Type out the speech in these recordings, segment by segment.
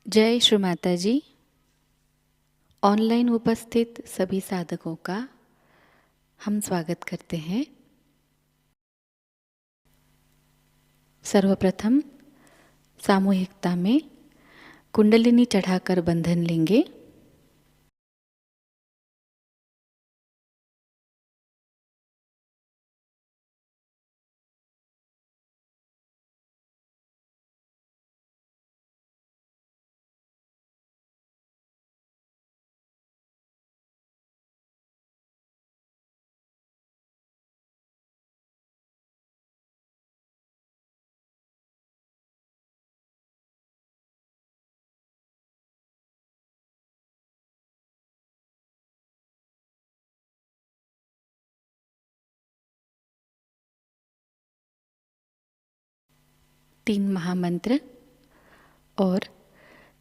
जय श्री माता जी। ऑनलाइन उपस्थित सभी साधकों का हम स्वागत करते हैं। सर्वप्रथम सामूहिकता में कुंडलिनी चढ़ाकर बंधन लेंगे। तीन महामंत्र और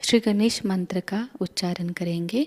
श्री गणेश मंत्र का उच्चारण करेंगे।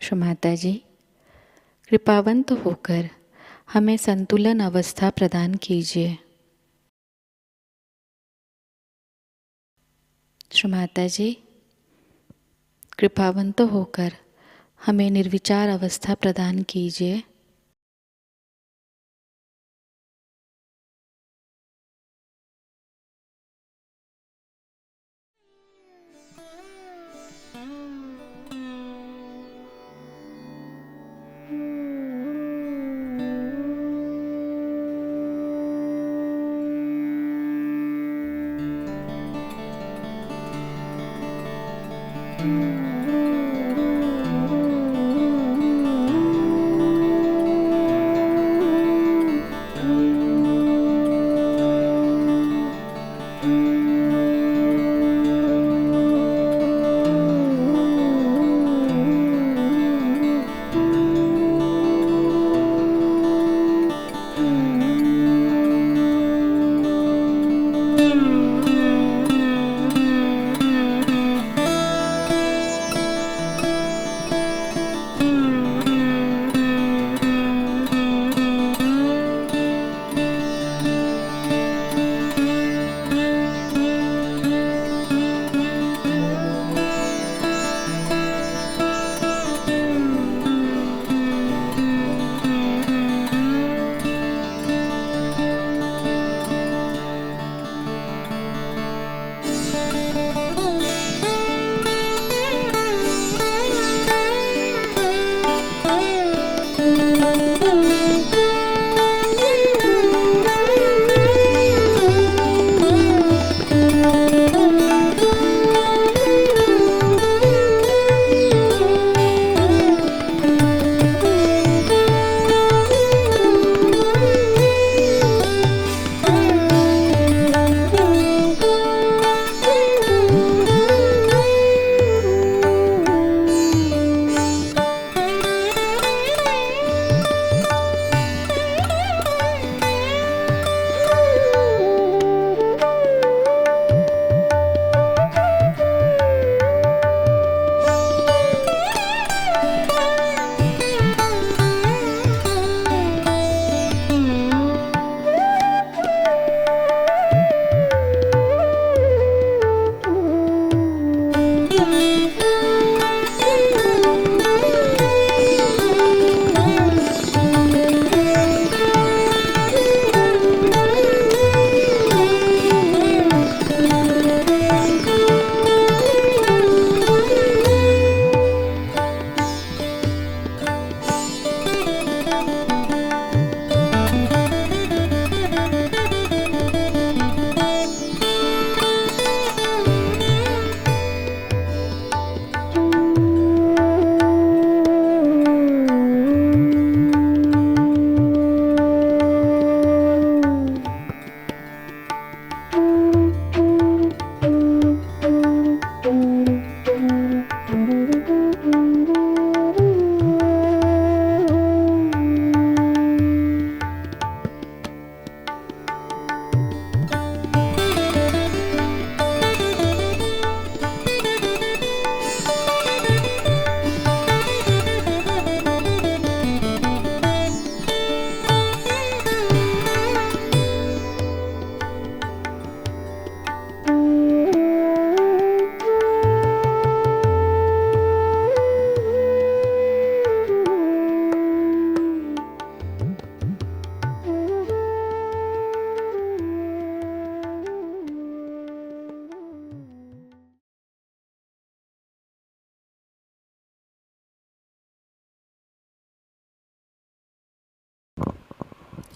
श्री माता जी, कृपावंत होकर हमें संतुलन अवस्था प्रदान कीजिए। श्री माता जी, कृपावंत होकर हमें निर्विचार अवस्था प्रदान कीजिए।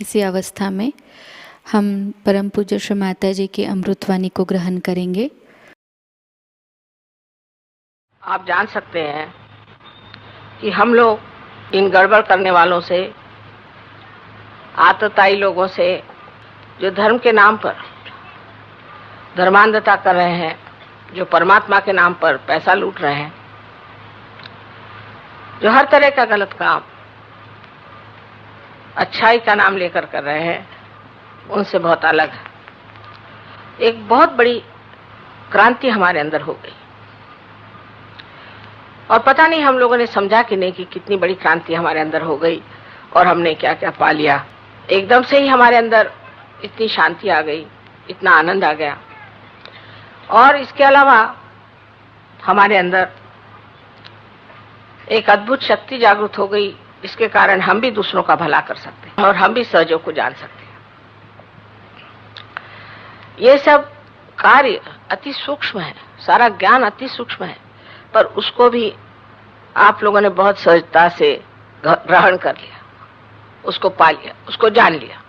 इसी अवस्था में हम परम पूज्य श्री माता जी की अमृतवाणी को ग्रहण करेंगे। आप जान सकते हैं कि हम लोग इन गड़बड़ करने वालों से, आतताई लोगों से, जो धर्म के नाम पर धर्मांधता कर रहे हैं, जो परमात्मा के नाम पर पैसा लूट रहे हैं, जो हर तरह का गलत काम अच्छाई का नाम लेकर कर रहे हैं, उनसे बहुत अलग है। एक बहुत बड़ी क्रांति हमारे अंदर हो गई और पता नहीं हम लोगों ने समझा कि नहीं कि कितनी बड़ी क्रांति हमारे अंदर हो गई और हमने क्या क्या पा लिया। एकदम से ही हमारे अंदर इतनी शांति आ गई, इतना आनंद आ गया। और इसके अलावा हमारे अंदर एक अद्भुत शक्ति जागृत हो गई, इसके कारण हम भी दूसरों का भला कर सकते हैं और हम भी सहयोग को जान सकते हैं। ये सब कार्य अति सूक्ष्म है, सारा ज्ञान अति सूक्ष्म है, पर उसको भी आप लोगों ने बहुत सहजता से ग्रहण कर लिया, उसको पा लिया, उसको जान लिया।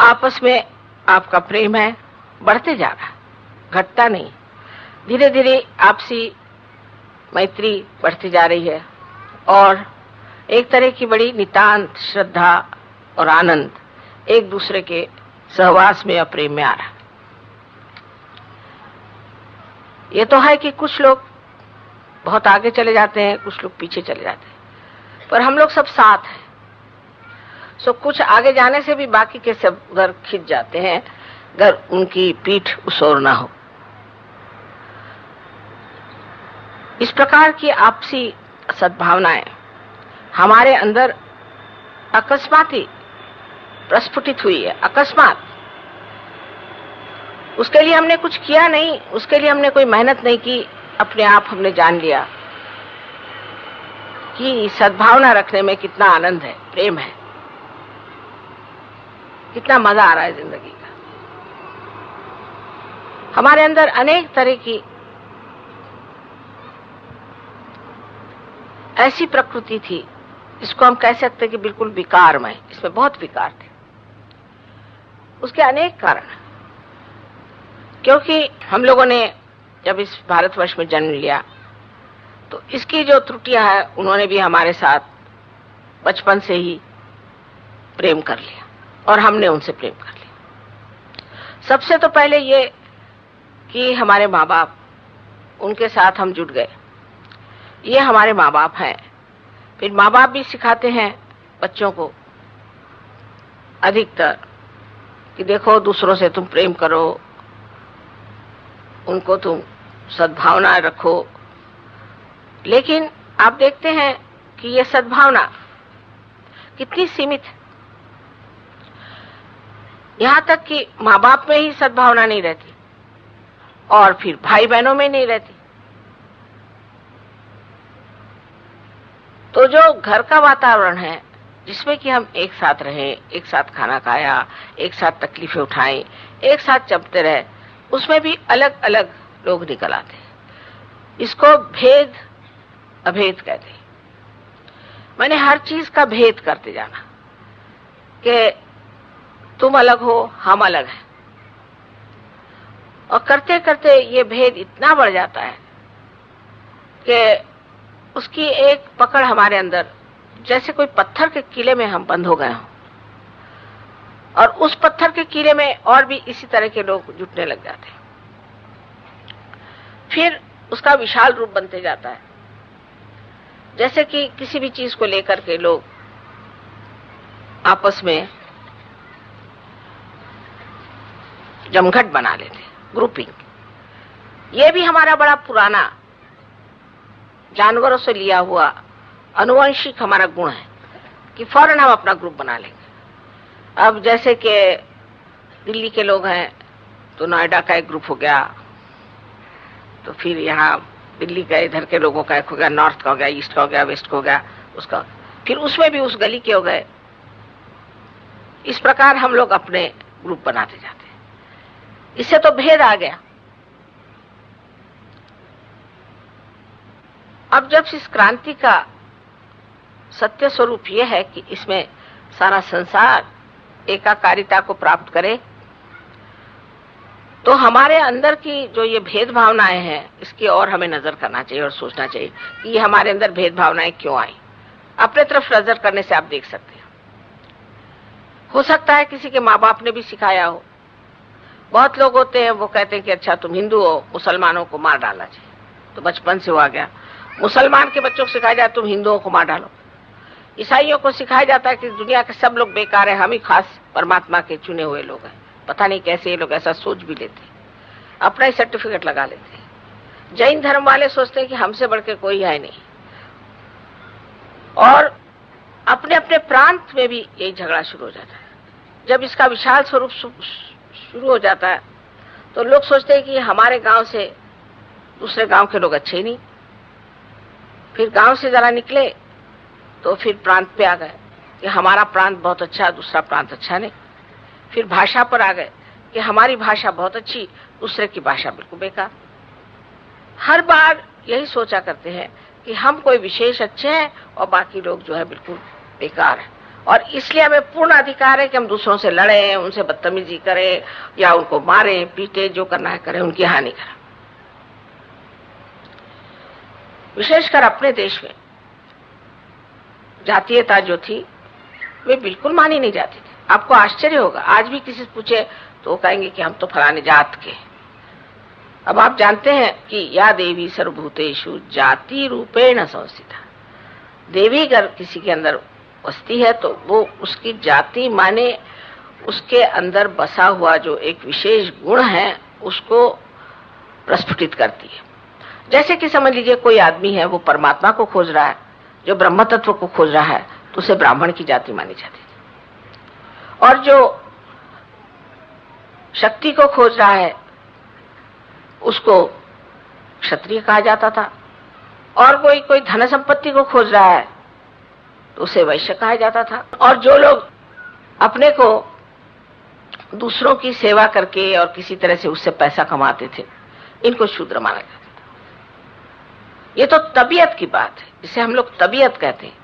आपस में आपका प्रेम है, बढ़ते जा रहा है, घटता नहीं। धीरे धीरे आपसी मैत्री बढ़ती जा रही है और एक तरह की बड़ी नितांत श्रद्धा और आनंद एक दूसरे के सहवास में या प्रेम में आ रहा है। ये तो है कि कुछ लोग बहुत आगे चले जाते हैं, कुछ लोग पीछे चले जाते हैं, पर हम लोग सब साथ हैं। सो कुछ आगे जाने से भी बाकी के सब उधर खिंच जाते हैं, अगर उनकी पीठ उसोर ना हो। इस प्रकार की आपसी सद्भावनाएं हमारे अंदर अकस्मात ही प्रस्फुटित हुई है। अकस्मात, उसके लिए हमने कुछ किया नहीं, उसके लिए हमने कोई मेहनत नहीं की, अपने आप हमने जान लिया कि सद्भावना रखने में कितना आनंद है, प्रेम है, कितना मजा आ रहा है जिंदगी का। हमारे अंदर अनेक तरह की ऐसी प्रकृति थी, इसको हम कह सकते कि बिल्कुल विकारमय, इसमें बहुत विकार थे। उसके अनेक कारण, क्योंकि हम लोगों ने जब इस भारतवर्ष में जन्म लिया तो इसकी जो त्रुटियां हैं उन्होंने भी हमारे साथ बचपन से ही प्रेम कर लिया और हमने उनसे प्रेम कर लिया। सबसे तो पहले ये कि हमारे माँ बाप, उनके साथ हम जुट गए। ये हमारे माँ बाप हैं। फिर माँ बाप भी सिखाते हैं बच्चों को अधिकतर कि देखो दूसरों से तुम प्रेम करो, उनको तुम सद्भावना रखो। लेकिन आप देखते हैं कि ये सद्भावना कितनी सीमित है। यहां तक कि माँ बाप में ही सद्भावना नहीं रहती और फिर भाई बहनों में नहीं रहती। तो जो घर का वातावरण है जिसमें कि हम एक साथ रहें, एक साथ खाना खाया, एक साथ तकलीफें उठाएं, एक साथ चलते रहे, उसमें भी अलग अलग लोग निकल आते हैं। इसको भेद अभेद कहते हैं। मैंने हर चीज का भेद करते जाना कि तुम अलग हो, हम अलग हैं, और करते करते ये भेद इतना बढ़ जाता है कि उसकी एक पकड़ हमारे अंदर, जैसे कोई पत्थर के किले में हम बंद हो गए हों और उस पत्थर के किले में और भी इसी तरह के लोग जुटने लग जाते हैं। फिर उसका विशाल रूप बनते जाता है। जैसे कि किसी भी चीज को लेकर के लोग आपस में जमघट बना लेते, ग्रुपिंग। ये भी हमारा बड़ा पुराना जानवरों से लिया हुआ अनुवंशिक हमारा गुण है कि फौरन हम अपना ग्रुप बना लेंगे। अब जैसे कि दिल्ली के लोग हैं तो नोएडा का एक ग्रुप हो गया, तो फिर यहाँ दिल्ली का इधर के लोगों का एक हो गया, नॉर्थ का हो गया, ईस्ट का हो गया, वेस्ट का हो गया, उसका फिर उसमें भी उस गली के हो गए। इस प्रकार हम लोग अपने ग्रुप बनाते जाते हैं। इससे तो भेद आ गया। अब जब इस क्रांति का सत्य स्वरूप यह है कि इसमें सारा संसार एकाकारिता को प्राप्त करें, तो हमारे अंदर की जो ये भेद भावनाएं हैं, इसकी और हमें नजर करना चाहिए और सोचना चाहिए कि ये हमारे अंदर भेद भावनाएं क्यों आई। अपने तरफ नजर करने से आप देख सकते हैं। हो सकता है किसी के माँ बाप ने भी सिखाया हो। बहुत लोग होते हैं वो कहते हैं कि अच्छा तुम हिंदू हो, मुसलमानों को मार डालना चाहिए, तो बचपन से वो आ गया। मुसलमान के बच्चों को सिखाया जाए तुम हिंदुओं को मार डालो। ईसाइयों को सिखाया जाता है कि दुनिया के सब लोग बेकार है, हम ही खास परमात्मा के चुने हुए लोग हैं। पता नहीं कैसे ये लोग ऐसा सोच भी लेते, अपना ही सर्टिफिकेट लगा लेते। जैन धर्म वाले सोचते हैं कि हमसे बढ़ के कोई है नहीं, और अपने अपने प्रांत में भी यही झगड़ा शुरू हो जाता है। जब इसका विशाल स्वरूप शुरू हो जाता है तो लोग सोचते हैं कि हमारे गांव से दूसरे गांव के लोग अच्छे ही नहीं। फिर गांव से जरा निकले तो फिर प्रांत पे आ गए कि हमारा प्रांत बहुत अच्छा, दूसरा प्रांत अच्छा नहीं। फिर भाषा पर आ गए कि हमारी भाषा बहुत अच्छी, दूसरे की भाषा बिल्कुल बेकार। हर बार यही सोचा करते हैं कि हम कोई विशेष अच्छे हैं और बाकी लोग जो है बिल्कुल बेकार है, और इसलिए हमें पूर्ण अधिकार है कि हम दूसरों से लड़ें, उनसे बदतमीजी करें या उनको मारें पीटे, जो करना है करें, उनकी हानि करें। विशेषकर अपने देश में जातीयता जो थी वे बिल्कुल मानी नहीं जाती थी। आपको आश्चर्य होगा, आज भी किसी से पूछे तो वो कहेंगे कि हम तो फलाने जात के। अब आप जानते हैं कि या देवी सर्वभूतेषु जाति रूपेण संस्थिता। देवी अगर किसी के अंदर बसती है तो वो उसकी जाति माने उसके अंदर बसा हुआ जो एक विशेष गुण है उसको प्रस्फुटित करती है। जैसे कि समझ लीजिए कोई आदमी है, वो परमात्मा को खोज रहा है, जो ब्रह्म तत्व को खोज रहा है, तो उसे ब्राह्मण की जाति मानी जाती थी। और जो शक्ति को खोज रहा है उसको क्षत्रिय कहा जाता था, और कोई धन संपत्ति को खोज रहा है तो उसे वैश्य कहा जाता था। और जो लोग अपने को दूसरों की सेवा करके और किसी तरह से उससे पैसा कमाते थे, इनको शूद्र माना जाता था। ये तो तबीयत की बात है, जिसे हम लोग तबीयत कहते हैं।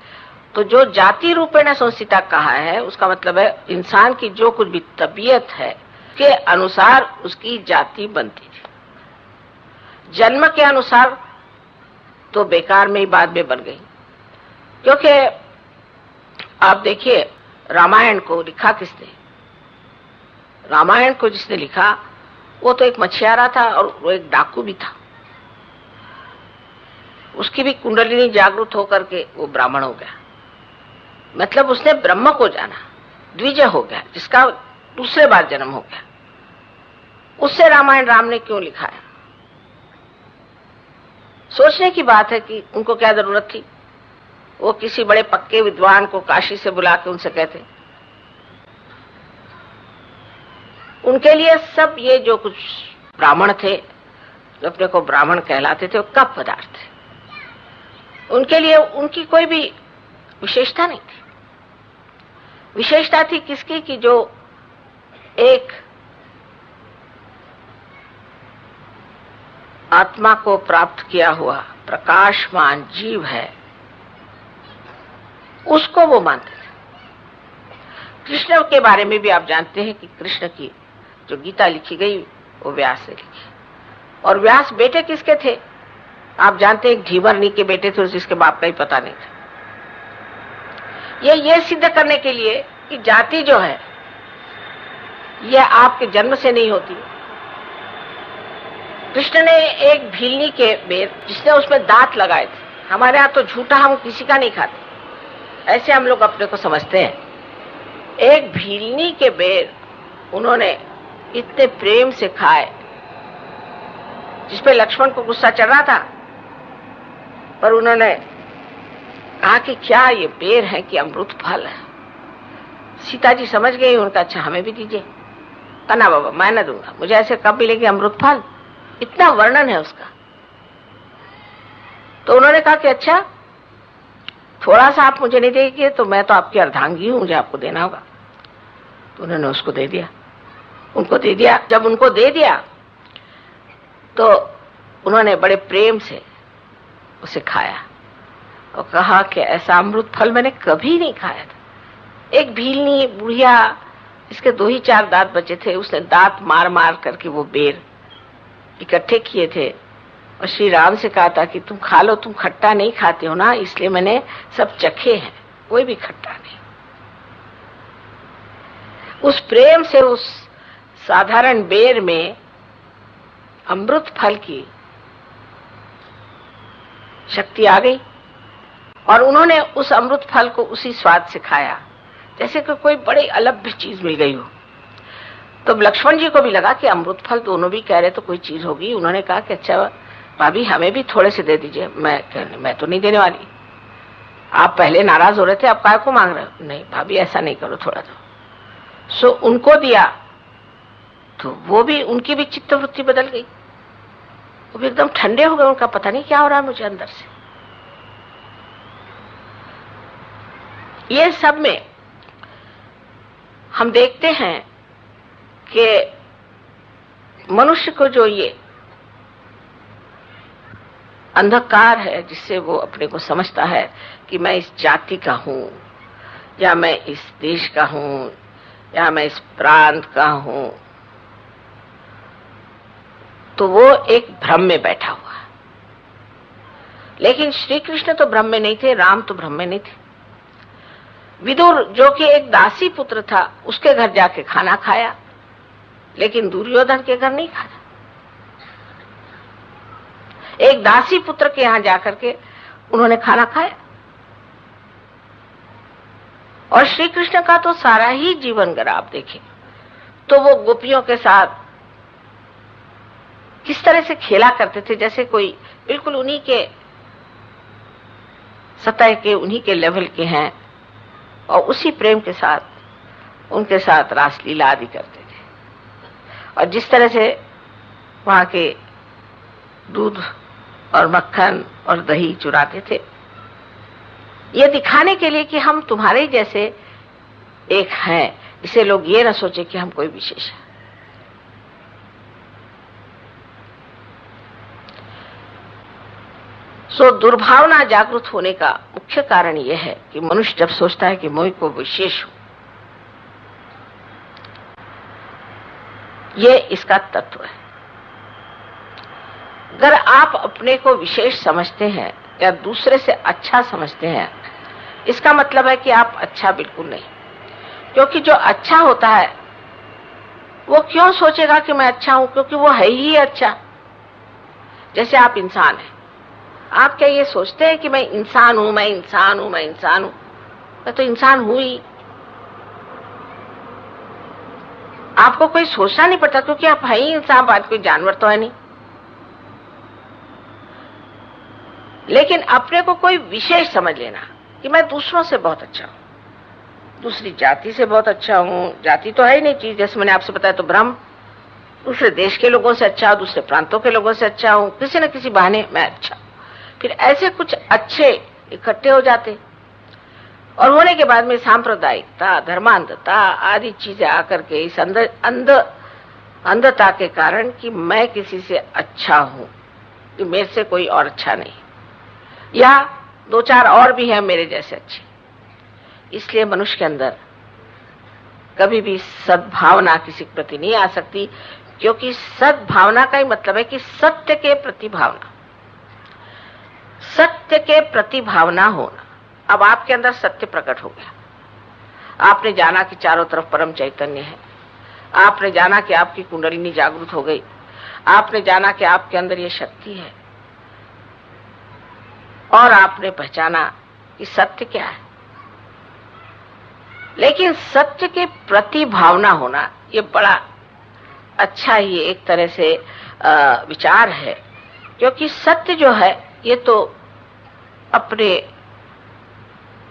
तो जो जाति रूपेण संस्थिता कहा है उसका मतलब है इंसान की जो कुछ भी तबीयत है के अनुसार उसकी जाति बनती थी। जन्म के अनुसार तो बेकार में ही बाद में बन गई। क्योंकि आप देखिए रामायण को लिखा किसने? रामायण को जिसने लिखा वो तो एक मछियारा था और वो एक डाकू भी था। उसकी भी कुंडलिनी जागृत होकर के वो ब्राह्मण हो गया, मतलब उसने ब्रह्म को जाना, द्विज हो गया, जिसका दूसरे बार जन्म हो गया। उससे रामायण राम ने क्यों लिखा है? सोचने की बात है कि उनको क्या जरूरत थी। वो किसी बड़े पक्के विद्वान को काशी से बुला के उनसे कहते, उनके लिए सब ये जो कुछ ब्राह्मण थे, जो अपने को ब्राह्मण कहलाते थे, वो कप पदार्थ थे। उनके लिए उनकी कोई भी विशेषता नहीं थी। विशेषता थी किसकी? कि जो एक आत्मा को प्राप्त किया हुआ प्रकाशमान जीव है, उसको वो मानते थे। कृष्ण के बारे में भी आप जानते हैं कि कृष्ण की जो गीता लिखी गई वो व्यास ने लिखी। और व्यास बेटे किसके थे? आप जानते हैं ढीवरनी के बेटे थे, जिसके बाप का ही पता नहीं था। ये सिद्ध करने के लिए कि जाति जो है यह आपके जन्म से नहीं होती। कृष्ण ने एक भीलनी के बेर, जिसने उसमें दांत लगाए थे, हमारे यहाँ तो झूठा हम किसी का नहीं खाते, ऐसे हम लोग अपने को समझते हैं। एक भीलनी के बेर उन्होंने इतने प्रेम से खाए, जिसपे लक्ष्मण को गुस्सा चढ़ रहा था, पर उन्होंने कहा कि क्या ये बेर है कि अमृत फल है? सीता जी समझ गई, उनका अच्छा हमें भी दीजिए। कना बाबा मैं न दूंगा, मुझे ऐसे कब मिलेगी अमृत फल? इतना वर्णन है उसका। तो उन्होंने कहा कि अच्छा थोड़ा सा आप मुझे नहीं देंगे तो मैं तो आपकी अर्धांगी हूं, मुझे आपको देना होगा। तो उन्होंने उसको दे दिया, उनको दे दिया। जब उनको दे दिया तो उन्होंने बड़े प्रेम से उसे खाया और कहा कि ऐसा अमृत फल मैंने कभी नहीं खाया था। एक भीलनी बुढ़िया इसके 2 ही 4 दांत बचे थे। उसने दांत मार मार करके वो बेर इकट्ठे किए थे और श्री राम से कहा था कि तुम खा लो, तुम खट्टा नहीं खाते हो ना, इसलिए मैंने सब चखे हैं, कोई भी खट्टा नहीं। उस प्रेम से उस साधारण बेर में अमृत फल की शक्ति आ गई और उन्होंने उस अमृत फल को उसी स्वाद से खाया जैसे कि कोई बड़ी अलभ्य चीज मिल गई हो। तो लक्ष्मण जी को भी लगा कि अमृत फल दोनों भी कह रहे तो कोई चीज होगी। उन्होंने कहा कि अच्छा भाभी हमें भी थोड़े से दे दीजिए। मैं तो नहीं देने वाली, आप पहले नाराज हो रहे थे, आप काय को मांग रहे हो? नहीं भाभी ऐसा नहीं करो, थोड़ा तो। सो उनको दिया तो वो भी, उनकी भी चित्तवृत्ति बदल गई, वो भी एकदम ठंडे हो गए। उनका पता नहीं क्या हो रहा है मुझे अंदर से। ये सब में हम देखते हैं कि मनुष्य को जो ये अंधकार है जिससे वो अपने को समझता है कि मैं इस जाति का हूं या मैं इस देश का हूं या मैं इस प्रांत का हूं, तो वो एक भ्रम में बैठा हुआ है। लेकिन श्री कृष्ण तो भ्रम में नहीं थे, राम तो भ्रम में नहीं थे। विदुर जो कि एक दासी पुत्र था, उसके घर जाके खाना खाया, लेकिन दुर्योधन के घर नहीं खाया। एक दासी पुत्र के यहां जाकर के उन्होंने खाना खाया। और श्री कृष्ण का तो सारा ही जीवन अगर आप देखें तो वो गोपियों के साथ किस तरह से खेला करते थे, जैसे कोई बिल्कुल उन्हीं के सतह के, उन्हीं के लेवल के हैं, और उसी प्रेम के साथ उनके साथ रासलीला आदि करते थे। और जिस तरह से वहां के दूध और मक्खन और दही चुराते थे, ये दिखाने के लिए कि हम तुम्हारे जैसे एक हैं, इसे लोग ये न सोचे कि हम कोई विशेष है। सो दुर्भावना जागृत होने का मुख्य कारण यह है कि मनुष्य जब सोचता है कि मैं को विशेष हूं, ये इसका तत्व है। अगर आप अपने को विशेष समझते हैं या दूसरे से अच्छा समझते हैं, इसका मतलब है कि आप अच्छा बिल्कुल नहीं। क्योंकि जो अच्छा होता है वो क्यों सोचेगा कि मैं अच्छा हूं, क्योंकि वो है ही अच्छा। जैसे आप इंसान हैं, आप क्या ये सोचते हैं कि मैं इंसान हूं, मैं इंसान हूं, मैं इंसान हूं? मैं तो इंसान हूं ही। आपको कोई सोचना नहीं पड़ता, क्योंकि आप है ही इंसान, बात कोई जानवर तो है नहीं। लेकिन अपने को कोई विशेष समझ लेना कि मैं दूसरों से बहुत अच्छा हूं, दूसरी जाति से बहुत अच्छा हूं। जाति तो है ही नहीं चीज, जैसे मैंने आपसे बताया, तो भ्रम। दूसरे देश के लोगों से अच्छा हूं, दूसरे प्रांतों के लोगों से अच्छा हूं, किसी न किसी बहाने मैं अच्छा। फिर ऐसे कुछ अच्छे इकट्ठे हो जाते, और होने के बाद में सांप्रदायिकता, धर्मांधता आदि चीजें आकर के इस अंधता के कारण कि मैं किसी से अच्छा हूं, कि मेरे से कोई और अच्छा नहीं, या 2-4 और भी हैं मेरे जैसे अच्छे। इसलिए मनुष्य के अंदर कभी भी सद्भावना किसी के प्रति नहीं आ सकती, क्योंकि सद्भावना का ही मतलब है कि सत्य के प्रति भावना, सत्य के प्रति भावना होना। अब आपके अंदर सत्य प्रकट हो गया, आपने जाना कि चारों तरफ परम चैतन्य है, आपने जाना कि आपकी कुंडलिनी जागृत हो गई, आपने जाना कि आपके अंदर ये शक्ति है, और आपने पहचाना कि सत्य क्या है। लेकिन सत्य के प्रति भावना होना ये बड़ा अच्छा ही एक तरह से विचार है, क्योंकि सत्य जो है ये तो अपने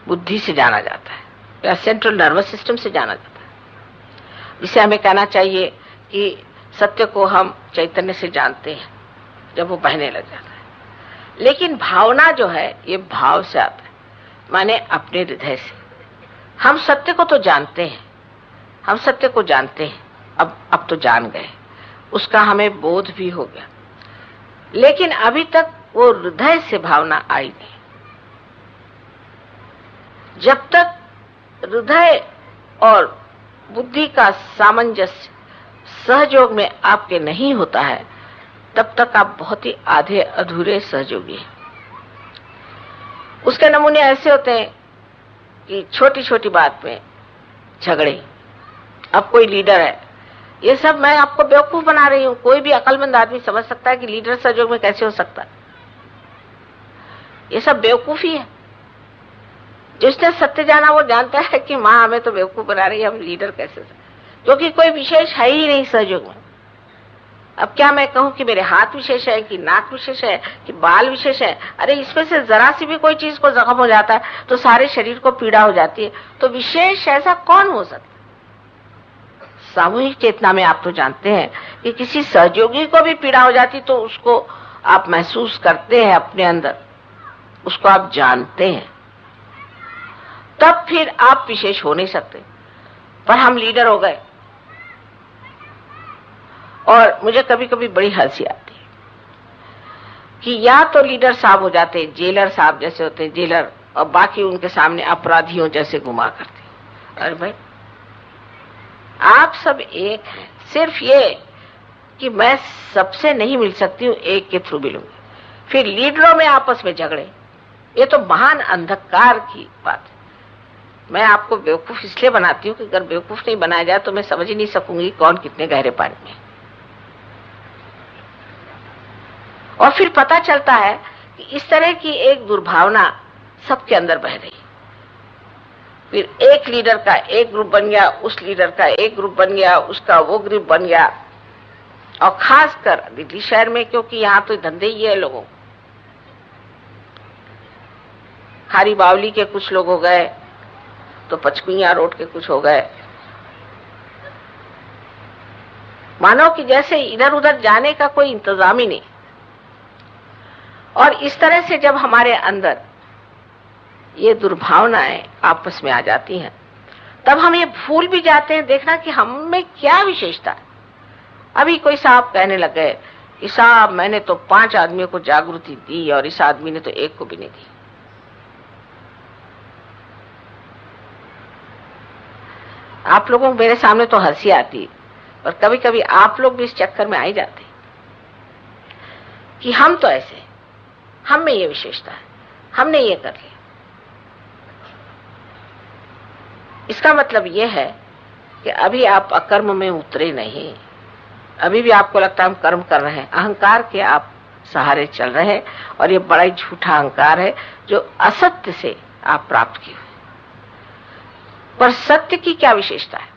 बुद्धि से जाना जाता है या सेंट्रल नर्वस सिस्टम से जाना जाता है, जिसे हमें कहना चाहिए कि सत्य को हम चैतन्य से जानते हैं जब वो बहने लग जाता है। लेकिन भावना जो है ये भाव से आता है, माने अपने हृदय से। हम सत्य को तो जानते हैं, हम सत्य को जानते हैं, अब तो जान गए, उसका हमें बोध भी हो गया, लेकिन अभी तक वो हृदय से भावना आई नहीं। जब तक हृदय और बुद्धि का सामंजस्य सहयोग में आपके नहीं होता है, तब तक आप बहुत ही आधे अधूरे सहयोगी हैं। उसके नमूने ऐसे होते हैं कि छोटी छोटी बात में झगड़े। अब कोई लीडर है, ये सब मैं आपको बेवकूफ बना रही हूं, कोई भी अकलमंद आदमी समझ सकता है कि लीडर सहयोग में कैसे हो सकता है। ये सब बेवकूफी है। जिसने सत्य जाना वो जानता है कि माँ हमें तो बेवकूफ बना रही है, हम लीडर कैसे, क्योंकि कोई विशेष है ही नहीं सहयोग में। अब क्या मैं कहूं कि मेरे हाथ विशेष है, कि नाक विशेष है, कि बाल विशेष है? अरे इसमें से जरा सी भी कोई चीज को जख्म हो जाता है तो सारे शरीर को पीड़ा हो जाती है। तो विशेष ऐसा कौन हो सकता? सामूहिक चेतना में आप तो जानते हैं कि किसी सहयोगी को भी पीड़ा हो जाती तो उसको आप महसूस करते हैं अपने अंदर, उसको आप जानते हैं, तब फिर आप विशेष हो नहीं सकते। पर हम लीडर हो गए और मुझे कभी कभी बड़ी हंसी आती है कि या तो लीडर साहब हो जाते, जेलर साहब जैसे होते हैं जेलर, और बाकी उनके सामने अपराधियों जैसे घुमा करते। अरे भाई आप सब एक हैं, सिर्फ ये कि मैं सबसे नहीं मिल सकती हूँ, एक के थ्रू मिलूंगी। फिर लीडरों में आपस में झगड़े, ये तो महान अंधकार की बात है। मैं आपको बेवकूफ इसलिए बनाती हूँ कि अगर बेवकूफ नहीं बनाया जाए तो मैं समझ ही नहीं सकूंगी कौन कितने गहरे पानी में। और फिर पता चलता है कि इस तरह की एक दुर्भावना सबके अंदर बह रही। फिर एक लीडर का एक ग्रुप बन गया, उस लीडर का एक ग्रुप बन गया, उसका वो ग्रुप बन गया। और खासकर दिल्ली शहर में, क्योंकि यहाँ तो धंधे ही है लोगों, खारी बावली के कुछ लोग हो गए तो पचकुइया रोड के कुछ हो गए। मानो कि जैसे इधर उधर जाने का कोई इंतजाम ही नहीं। और इस तरह से जब हमारे अंदर ये दुर्भावनाएं आपस में आ जाती हैं, तब हम ये भूल भी जाते हैं देखना कि हम में क्या विशेषता है। अभी कोई साहब कहने लग गए कि साहब मैंने तो 5 आदमियों को जागृति दी और इस आदमी ने तो एक को भी नहीं दी। आप लोगों को मेरे सामने तो हंसी आती, और कभी कभी आप लोग भी इस चक्कर में आ ही जाते कि हम तो ऐसे, हम में ये विशेषता है, हमने ये कर लिया। इसका मतलब ये है कि अभी आप अकर्म में उतरे नहीं, अभी भी आपको लगता है हम कर्म कर रहे हैं। अहंकार के आप सहारे चल रहे हैं, और ये बड़ा ही झूठा अहंकार है जो असत्य से आप प्राप्त किए हुए। पर सत्य की क्या विशेषता है?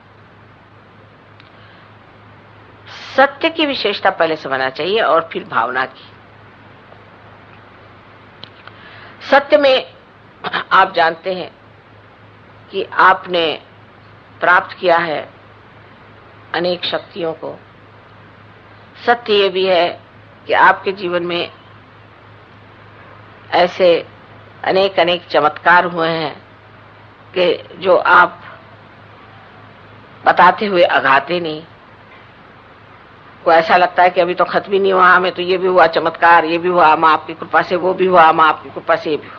सत्य की विशेषता पहले समझना चाहिए और फिर भावना की। सत्य में आप जानते हैं कि आपने प्राप्त किया है अनेक शक्तियों को। सत्य ये भी है कि आपके जीवन में ऐसे अनेक अनेक चमत्कार हुए हैं कि जो आप बताते हुए अघाते नहीं। को ऐसा लगता है कि अभी तो खत्म ही नहीं हुआ, हमें तो ये भी हुआ चमत्कार, ये भी हुआ, मां आपकी कृपा से वो भी हुआ, मां आपकी कृपा से ये भी हुआ।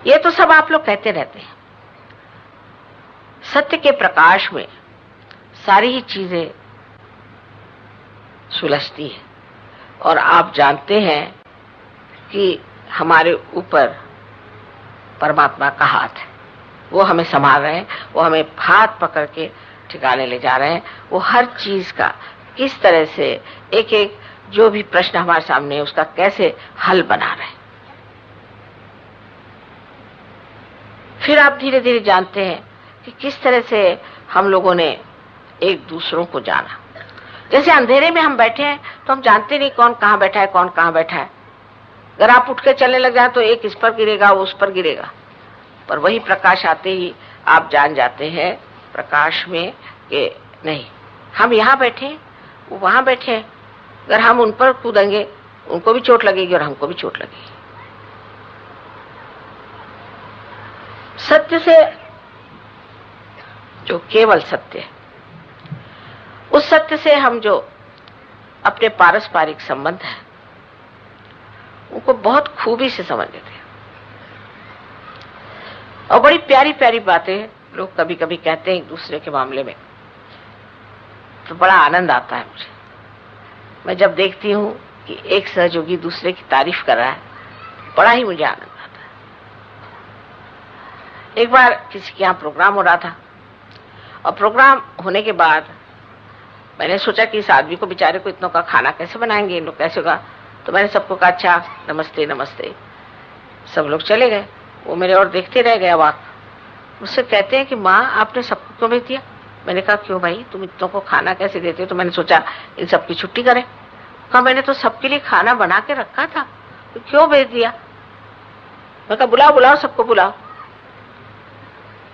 ये तो सब आप लोग कहते रहते हैं। सत्य के प्रकाश में सारी ही चीजें सुलझती है, और आप जानते हैं कि हमारे ऊपर परमात्मा का हाथ है, वो हमें संभाल रहे हैं, वो हमें हाथ पकड़ के ठिकाने ले जा रहे हैं। वो हर चीज का किस तरह से एक एक जो भी प्रश्न हमारे सामने है उसका कैसे हल बना रहे हैं। फिर आप धीरे धीरे जानते हैं कि किस तरह से हम लोगों ने एक दूसरों को जाना। जैसे अंधेरे में हम बैठे हैं तो हम जानते नहीं कौन कहाँ बैठा है, कौन कहाँ बैठा है। अगर आप उठ के चलने लग जाए तो एक इस पर गिरेगा, वो उस पर गिरेगा, पर वही प्रकाश आते ही आप जान जाते हैं प्रकाश में कि नहीं, हम यहाँ बैठे, वो वहां बैठे। अगर हम उन पर कूदेंगे उनको भी चोट लगेगी और हमको भी चोट लगेगी। सत्य से जो केवल सत्य है, उस सत्य से हम जो अपने पारस्परिक संबंध है उनको बहुत खूबी से समझ लेते हैं। और बड़ी प्यारी प्यारी बातें लोग कभी कभी कहते हैं एक दूसरे के मामले में, तो बड़ा आनंद आता है मुझे। मैं जब देखती हूँ कि एक सहयोगी दूसरे की तारीफ कर रहा है, बड़ा ही मुझे आनंद आता है। एक बार किसी के यहाँ प्रोग्राम हो रहा था, और प्रोग्राम होने के बाद मैंने सोचा कि इस आदमी को, बेचारे को, इतनों का खाना कैसे बनाएंगे इन लोग, कैसे होगा। तो मैंने सबको कहा अच्छा नमस्ते नमस्ते। सब लोग चले गए, वो मेरे और देखते रह गए अवाक। मुझसे कहते हैं कि माँ आपने सबको क्यों भेज दिया। मैंने कहा क्यों भाई, तुम इतनों को खाना कैसे देते हो। तो मैंने सोचा इन सबकी छुट्टी करें। कहा मैंने तो सबके लिए खाना बना के रखा था, तो क्यों भेज दिया। मैं कहा बुलाओ बुलाओ, सबको बुलाओ।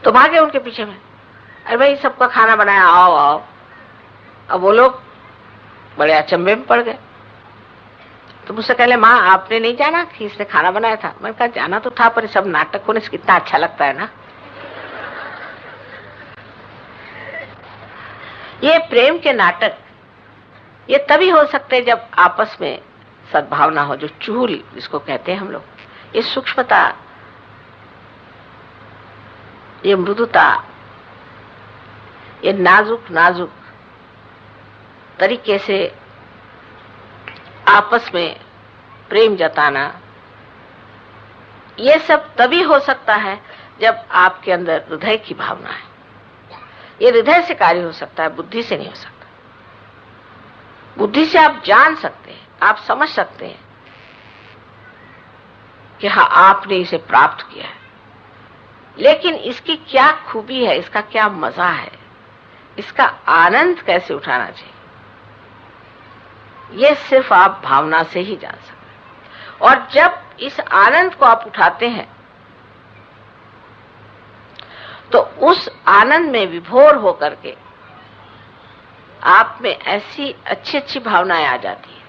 तो भागे उनके पीछे में, अरे भाई सबका खाना बनाया, आओ आओ। अब वो लोग बड़े अचंभे में पड़ गए। तो मुझसे कहले माँ आपने नहीं जाना कि इसने खाना बनाया था। मैंने कहा जाना तो था, पर सब नाटक होने से कितना अच्छा लगता है ना। ये प्रेम के नाटक ये तभी हो सकते हैं जब आपस में सद्भावना हो, जो चूल जिसको कहते हैं हम लोग, ये सूक्ष्मता, ये मृदुता, ये नाजुक नाजुक तरीके से आपस में प्रेम जताना, ये सब तभी हो सकता है जब आपके अंदर हृदय की भावना है। ये हृदय से कार्य हो सकता है, बुद्धि से नहीं हो सकता। बुद्धि से आप जान सकते हैं, आप समझ सकते हैं कि हाँ आपने इसे प्राप्त किया है, लेकिन इसकी क्या खूबी है, इसका क्या मजा है, इसका आनंद कैसे उठाना चाहिए, ये सिर्फ आप भावना से ही जान सकते हैं। और जब इस आनंद को आप उठाते हैं तो उस आनंद में विभोर होकर के आप में ऐसी अच्छी अच्छी भावनाएं आ जाती है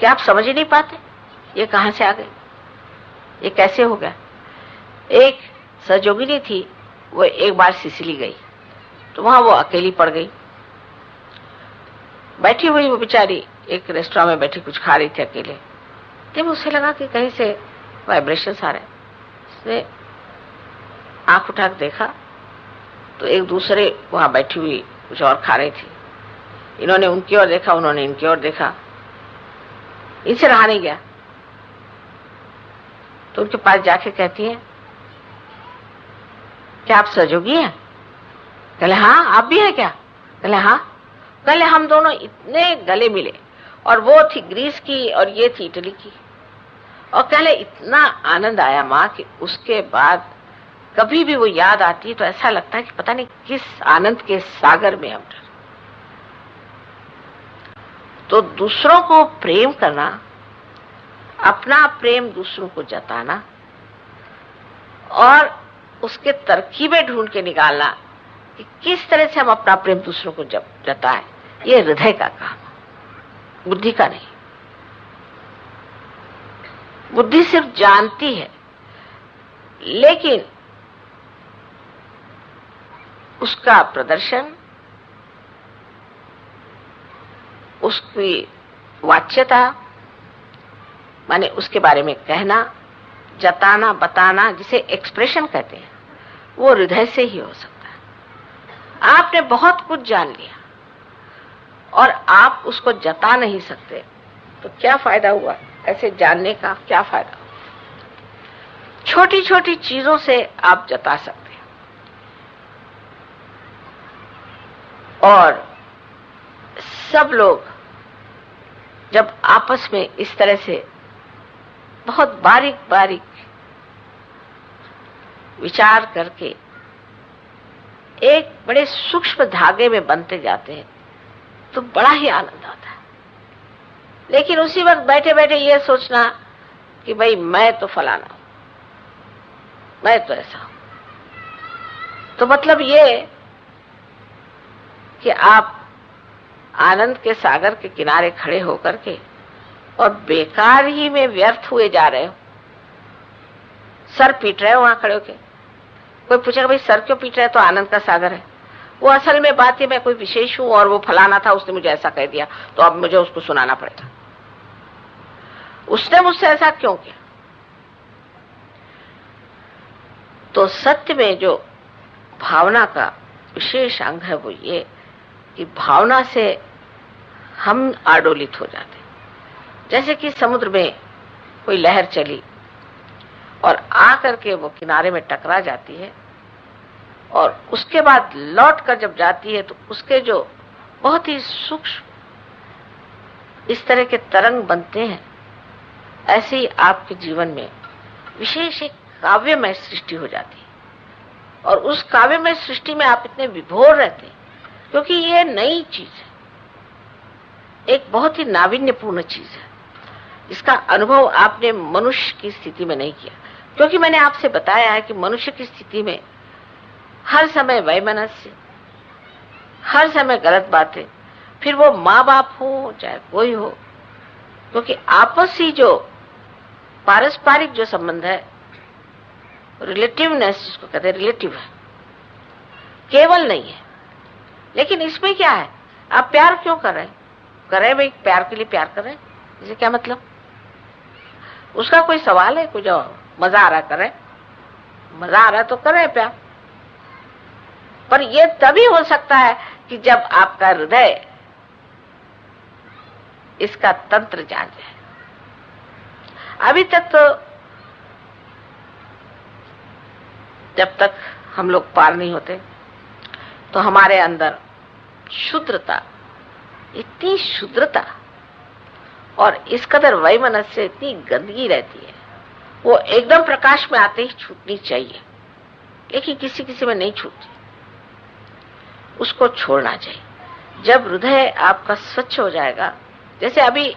कि आप समझ ही नहीं पाते ये कहां से आ गई, ये कैसे हो गया। एक सहयोगिनी थी, वो एक बार सिसिली गई, तो वहां वो अकेली पड़ गई। बैठी हुई वो बेचारी एक रेस्टोरेंट में बैठी कुछ खा रही थी अकेले। जब उसे लगा कि कहीं से वाइब्रेशंस आ रहे, उसने आंख उठा के देखा तो एक दूसरे वहां बैठी हुई कुछ और खा रही थी। इन्होंने उनकी ओर देखा, उन्होंने इनकी ओर देखा, इनसे रहा नहीं गया। तो उनके पास जाके कहती है क्या आप सहयोगी हैं? कहले हाँ। आप भी हैं क्या? कहले हाँ। कहले हम दोनों इतने गले मिले, और वो थी ग्रीस की और ये थी इटली की। और कहले इतना आनंद आया माँ कि उसके बाद कभी भी वो याद आती है तो ऐसा लगता है कि पता नहीं किस आनंद के सागर में हम डर। तो दूसरों को प्रेम करना, अपना प्रेम दूसरों को जताना और उसके तरकीबें ढूंढ के निकालना कि किस तरह से हम अपना प्रेम दूसरों को जताएं, ये हृदय का काम है, बुद्धि का नहीं। बुद्धि सिर्फ जानती है, लेकिन उसका प्रदर्शन, उसकी वाच्यता, माने उसके बारे में कहना, जताना, बताना, जिसे एक्सप्रेशन कहते हैं, वो हृदय से ही हो सकता है। आपने बहुत कुछ जान लिया और आप उसको जता नहीं सकते, तो क्या फायदा हुआ? ऐसे जानने का क्या फायदा? छोटी छोटी चीजों से आप जता सकते हैं। और सब लोग जब आपस में इस तरह से बहुत बारीक बारीक विचार करके एक बड़े सूक्ष्म धागे में बनते जाते हैं तो बड़ा ही आनंद आता है। लेकिन उसी वक्त बैठे बैठे ये सोचना कि भाई मैं तो फलाना हूं, मैं तो ऐसा हूं, तो मतलब ये कि आप आनंद के सागर के किनारे खड़े होकर के और बेकार ही में व्यर्थ हुए जा रहे हो, सर पीट रहे हो वहां खड़े होके। कोई पूछेगा भाई सर क्यों पीट रहे? तो आनंद का सागर है वो। असल में बात है मैं कोई विशेष हूं और वो फलाना था, उसने मुझे ऐसा कह दिया, तो अब मुझे उसको सुनाना पड़ेगा, उसने मुझसे ऐसा क्यों किया। तो सत्य में जो भावना का विशेष अंग है वो ये कि भावना से हम आडोलित हो जाते हैं। जैसे कि समुद्र में कोई लहर चली और आकर के वो किनारे में टकरा जाती है और उसके बाद लौट कर जब जाती है तो उसके जो बहुत ही सूक्ष्म इस तरह के तरंग बनते हैं, ऐसे ही आपके जीवन में विशेष एक काव्यमय सृष्टि हो जाती है। और उस काव्यमय सृष्टि में आप इतने विभोर रहते हैं क्योंकि ये नई चीज है, एक बहुत ही नाविन्यपूर्ण चीज है। इसका अनुभव आपने मनुष्य की स्थिति में नहीं किया, क्योंकि मैंने आपसे बताया है कि मनुष्य की स्थिति में हर समय वैमनस्य, हर समय गलत बातें, फिर वो माँ बाप हो चाहे कोई हो, क्योंकि आपसी जो पारस्परिक जो संबंध है, रिलेटिवनेस जिसको कहते हैं, रिलेटिव है, केवल नहीं है। लेकिन इसमें क्या है, आप प्यार क्यों कर रहे हैं? कर रहे भाई प्यार के लिए प्यार कर रहे हैं, इसे क्या मतलब? उसका कोई सवाल है? कुछ मजा आ रहा करे, मजा आ रहा तो करे प्यार। पर यह तभी हो सकता है कि जब आपका हृदय इसका तंत्र जान जाए। अभी तक तो जब तक हम लोग पार नहीं होते तो हमारे अंदर शुद्रता, इतनी शुद्रता और इस कदर वैमनस्य, इतनी गंदगी रहती है, वो एकदम प्रकाश में आते ही छूटनी चाहिए, लेकिन किसी किसी में नहीं छूटती, उसको छोड़ना चाहिए। जब हृदय आपका स्वच्छ हो जाएगा, जैसे अभी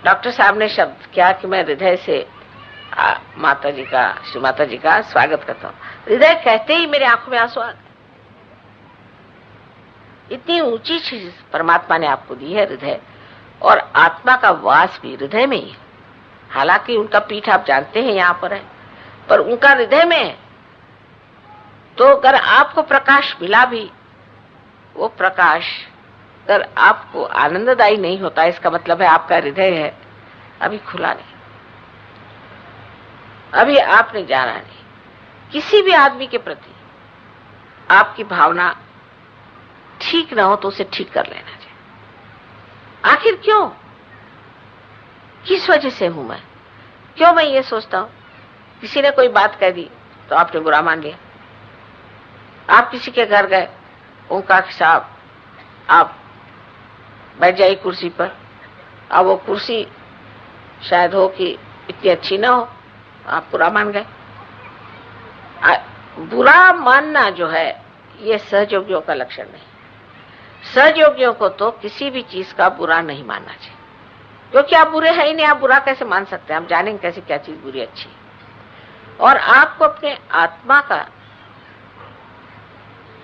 डॉक्टर साहब ने शब्द किया कि मैं हृदय से माता जी का, श्री माता जी का स्वागत करता हूँ, हृदय कहते ही मेरे आंखों में आंसू आ गए। इतनी ऊंची चीज परमात्मा ने आपको दी है हृदय, और आत्मा का वास भी हृदय में ही है। हालांकि उनका पीठ आप जानते हैं यहाँ पर है, पर उनका हृदय में है। तो अगर आपको प्रकाश मिला भी, वो प्रकाश अगर आपको आनंददायी नहीं होता, इसका मतलब है आपका हृदय है अभी खुला नहीं, अभी आपने जाना नहीं। किसी भी आदमी के प्रति आपकी भावना ठीक ना हो तो उसे ठीक कर लेना चाहिए। आखिर क्यों, किस वजह से हूं मैं? क्यों मैं ये सोचता हूं? किसी ने कोई बात कह दी तो आपने बुरा मान लिया। आप किसी के घर गए, उनका साहब आप बैठ जाइए कुर्सी पर, अब वो कुर्सी शायद हो कि इतनी अच्छी ना हो, आप बुरा मान गए। बुरा मानना जो है ये सहयोगियों का लक्षण नहीं। सहयोगियों को तो किसी भी चीज का बुरा नहीं मानना चाहिए, क्योंकि आप बुरे हैं ही नहीं, आप बुरा कैसे मान सकते हैं? आप जानेंगे कैसे क्या चीज बुरी अच्छी। और आपको अपने आत्मा का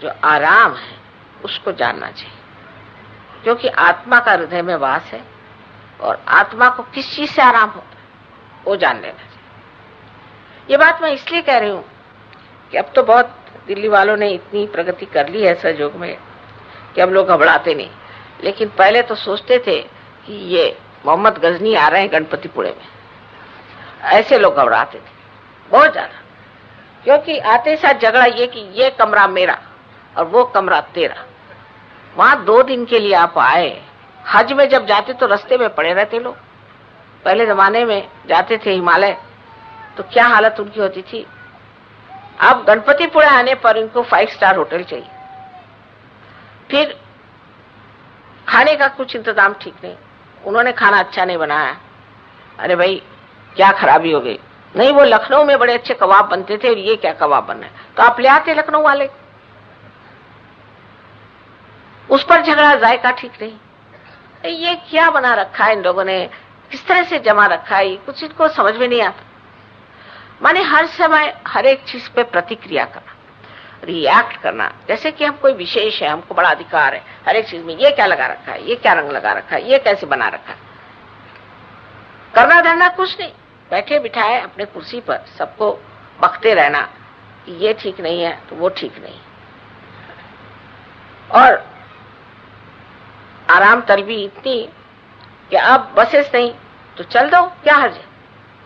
जो आराम है उसको जानना चाहिए, क्योंकि आत्मा का हृदय में वास है और आत्मा को किस चीज से आराम होता है वो जान लेना चाहिए। ये बात मैं इसलिए कह रही हूँ कि अब तो बहुत दिल्ली वालों ने इतनी प्रगति कर ली है सहयोग में कि अब लोग घबराते नहीं, लेकिन पहले तो सोचते थे कि ये मोहम्मद गजनी आ रहे हैं गणपतिपुरे में, ऐसे लोग घबराते थे बहुत ज्यादा, क्योंकि आते साथ झगड़ा ये कि ये कमरा मेरा और वो कमरा तेरा। वहां 2 दिन के लिए आप आए, हज में जब जाते तो रास्ते में पड़े रहते लोग। पहले जमाने में जाते थे हिमालय तो क्या हालत उनकी होती थी। अब गणपतिपुरा आने पर इनको 5 स्टार होटल चाहिए, फिर खाने का कुछ इंतजाम ठीक नहीं, उन्होंने खाना अच्छा नहीं बनाया। अरे भाई क्या खराबी हो गई? नहीं, वो लखनऊ में बड़े अच्छे कबाब बनते थे, ये क्या कबाब बन रहे हैं? तो आप ले आते लखनऊ वाले, उस पर झगड़ा, जायका ठीक नहीं। ये क्या बना रखा है इन लोगों ने, किस तरह से जमा रखा है, कुछ इनको समझ में नहीं आता। माने हर समय हर एक चीज पे प्रतिक्रिया करना, रिएक्ट करना, जैसे कि हम कोई विशेष है, हमको बड़ा अधिकार है हर एक चीज में। ये क्या लगा रखा है, ये क्या रंग लगा रखा है, ये कैसे बना रखा है। करना धरना कुछ नहीं, बैठे बिठाए अपने कुर्सी पर सबको बकते रहना कि ये ठीक नहीं है तो वो ठीक नहीं। और आराम तलबी इतनी कि आप बसेस नहीं तो चल दो, क्या हर्ज है?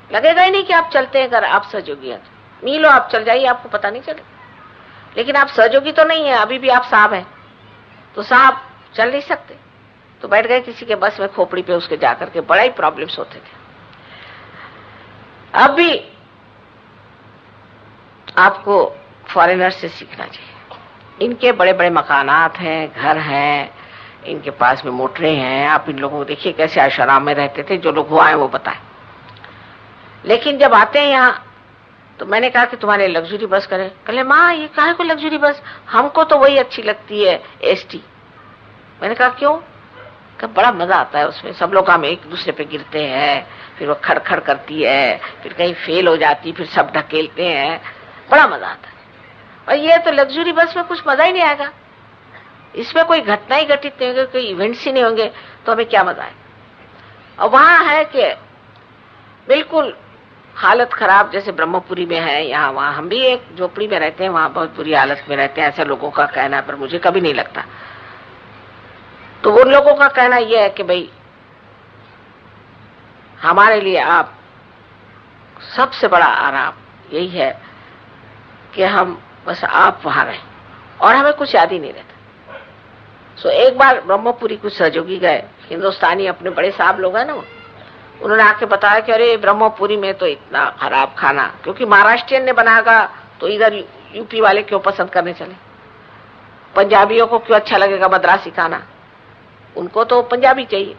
लगेगा ही नहीं कि आप चलते हैं अगर आप सहयोगी हैं। मीलों आप चल जाइए, आपको पता नहीं चले। लेकिन आप सहयोगी तो नहीं है, अभी भी आप साहब हैं, तो साहब चल नहीं सकते, तो बैठ गए किसी के बस में खोपड़ी पे, उसके जाकर के बड़ा ही प्रॉब्लम्स होते थे। अब भी आपको फॉरेनर से सीखना चाहिए। इनके बड़े बड़े मकानात हैं, घर हैं, इनके पास में मोटरें हैं। आप इन लोगों को देखिए कैसे आशाराम में रहते थे, जो लोग हुआ है वो बताएं। लेकिन जब आते हैं यहाँ, तो मैंने कहा कि तुम्हारे लग्जरी बस करें। कहले माँ ये काहे को लग्जरी बस, हमको तो वही अच्छी लगती है, एसटी। मैंने कहा क्यों? कि बड़ा मजा आता है उसमें, सब लोग हम एक दूसरे पे गिरते हैं, फिर वो खड़खड़ करती है, फिर कहीं फेल हो जाती, फिर सब ढकेलते हैं, बड़ा मजा आता है। और ये तो लग्जरी बस में कुछ मजा ही नहीं आएगा, इसमें कोई घटना ही घटित नहीं होंगे, कोई इवेंट्स ही नहीं होंगे, तो हमें क्या मजा है। और वहां है कि बिल्कुल हालत खराब, जैसे ब्रह्मपुरी में है, यहाँ वहां हम भी एक झोपड़ी में रहते हैं, वहां बहुत बुरी हालत में रहते हैं, ऐसा लोगों का कहना है, पर मुझे कभी नहीं लगता। तो उन लोगों का कहना यह है कि भाई हमारे लिए आप सबसे बड़ा आराम यही है कि हम बस आप वहां रहें और हमें कुछ याद ही नहीं रहता। सो एक बार ब्रह्मपुरी कुछ सहयोगी गए, हिंदुस्तानी अपने बड़े साहब लोग हैं ना, उन्होंने आके बताया कि अरे ब्रह्मपुरी में तो इतना खराब खाना, क्योंकि महाराष्ट्रियन ने बनाएगा तो इधर यूपी वाले क्यों पसंद करने चले, पंजाबियों को क्यों अच्छा लगेगा मद्रासी खाना, उनको तो पंजाबी चाहिए,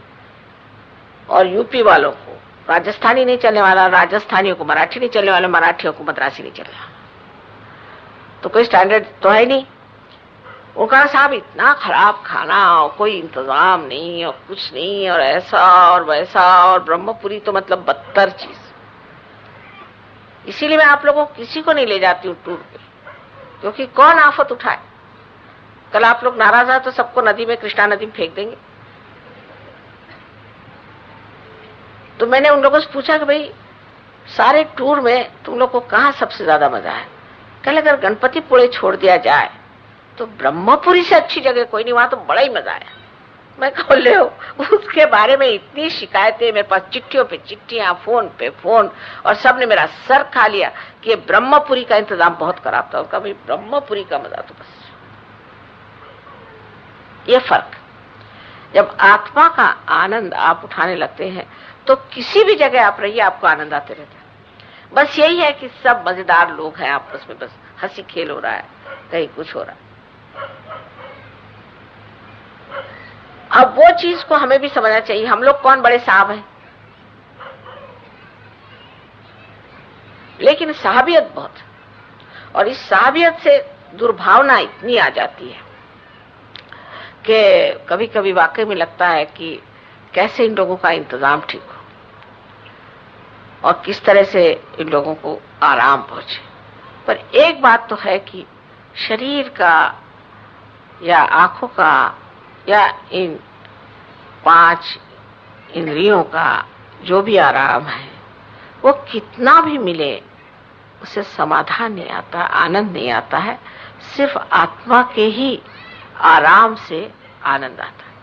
और यूपी वालों को राजस्थानी नहीं चलने वाला, राजस्थानियों को मराठी नहीं चलने वाला, मराठियों को मद्रासी नहीं चलने वाला, तो कोई स्टैंडर्ड तो है नहीं। उनका साहब इतना खराब खाना और कोई इंतजाम नहीं और कुछ नहीं और ऐसा और वैसा, और ब्रह्मपुरी तो मतलब बदतर चीज। इसीलिए मैं आप लोगों को किसी को नहीं ले जाती हूँ टूर पे, क्योंकि कौन आफत उठाए। कल आप लोग नाराज है तो सबको नदी में, कृष्णा नदी में फेंक देंगे। तो मैंने उन लोगों से पूछा कि भाई सारे टूर में तुम लोग को कहाँ सबसे ज्यादा मजा है? कल अगर गणपतिपुळे छोड़ दिया जाए तो ब्रह्मपुरी से अच्छी जगह कोई नहीं, वहां तो बड़ा ही मजा आया। मैं कह ले उसके बारे में इतनी शिकायतें, मेरे पास चिट्ठियों पे चिट्ठियां, फोन पे फोन, और सबने मेरा सर खा लिया कि ब्रह्मपुरी का इंतजाम बहुत खराब था। उनका भाई ब्रह्मपुरी का मजा तो बस। ये फर्क, जब आत्मा का आनंद आप उठाने लगते हैं तो किसी भी जगह आप रहिए आपको आनंद आते रहता है। बस यही है कि सब मजेदार लोग हैं आपस में, बस हंसी खेल हो रहा है, कहीं कुछ हो रहा है। अब वो चीज को हमें भी समझना चाहिए, हम लोग कौन बड़े साहब हैं, लेकिन साहबियत बहुत, और इस साहबियत से दुर्भावना इतनी आ जाती है कि कभी कभी वाकई में लगता है कि कैसे इन लोगों का इंतजाम ठीक हो और किस तरह से इन लोगों को आराम पहुंचे। पर एक बात तो है कि शरीर का या आंखों का या इन 5 इंद्रियों का जो भी आराम है, वो कितना भी मिले उसे समाधान नहीं आता, आनंद नहीं आता है। सिर्फ आत्मा के ही आराम से आनंद आता है।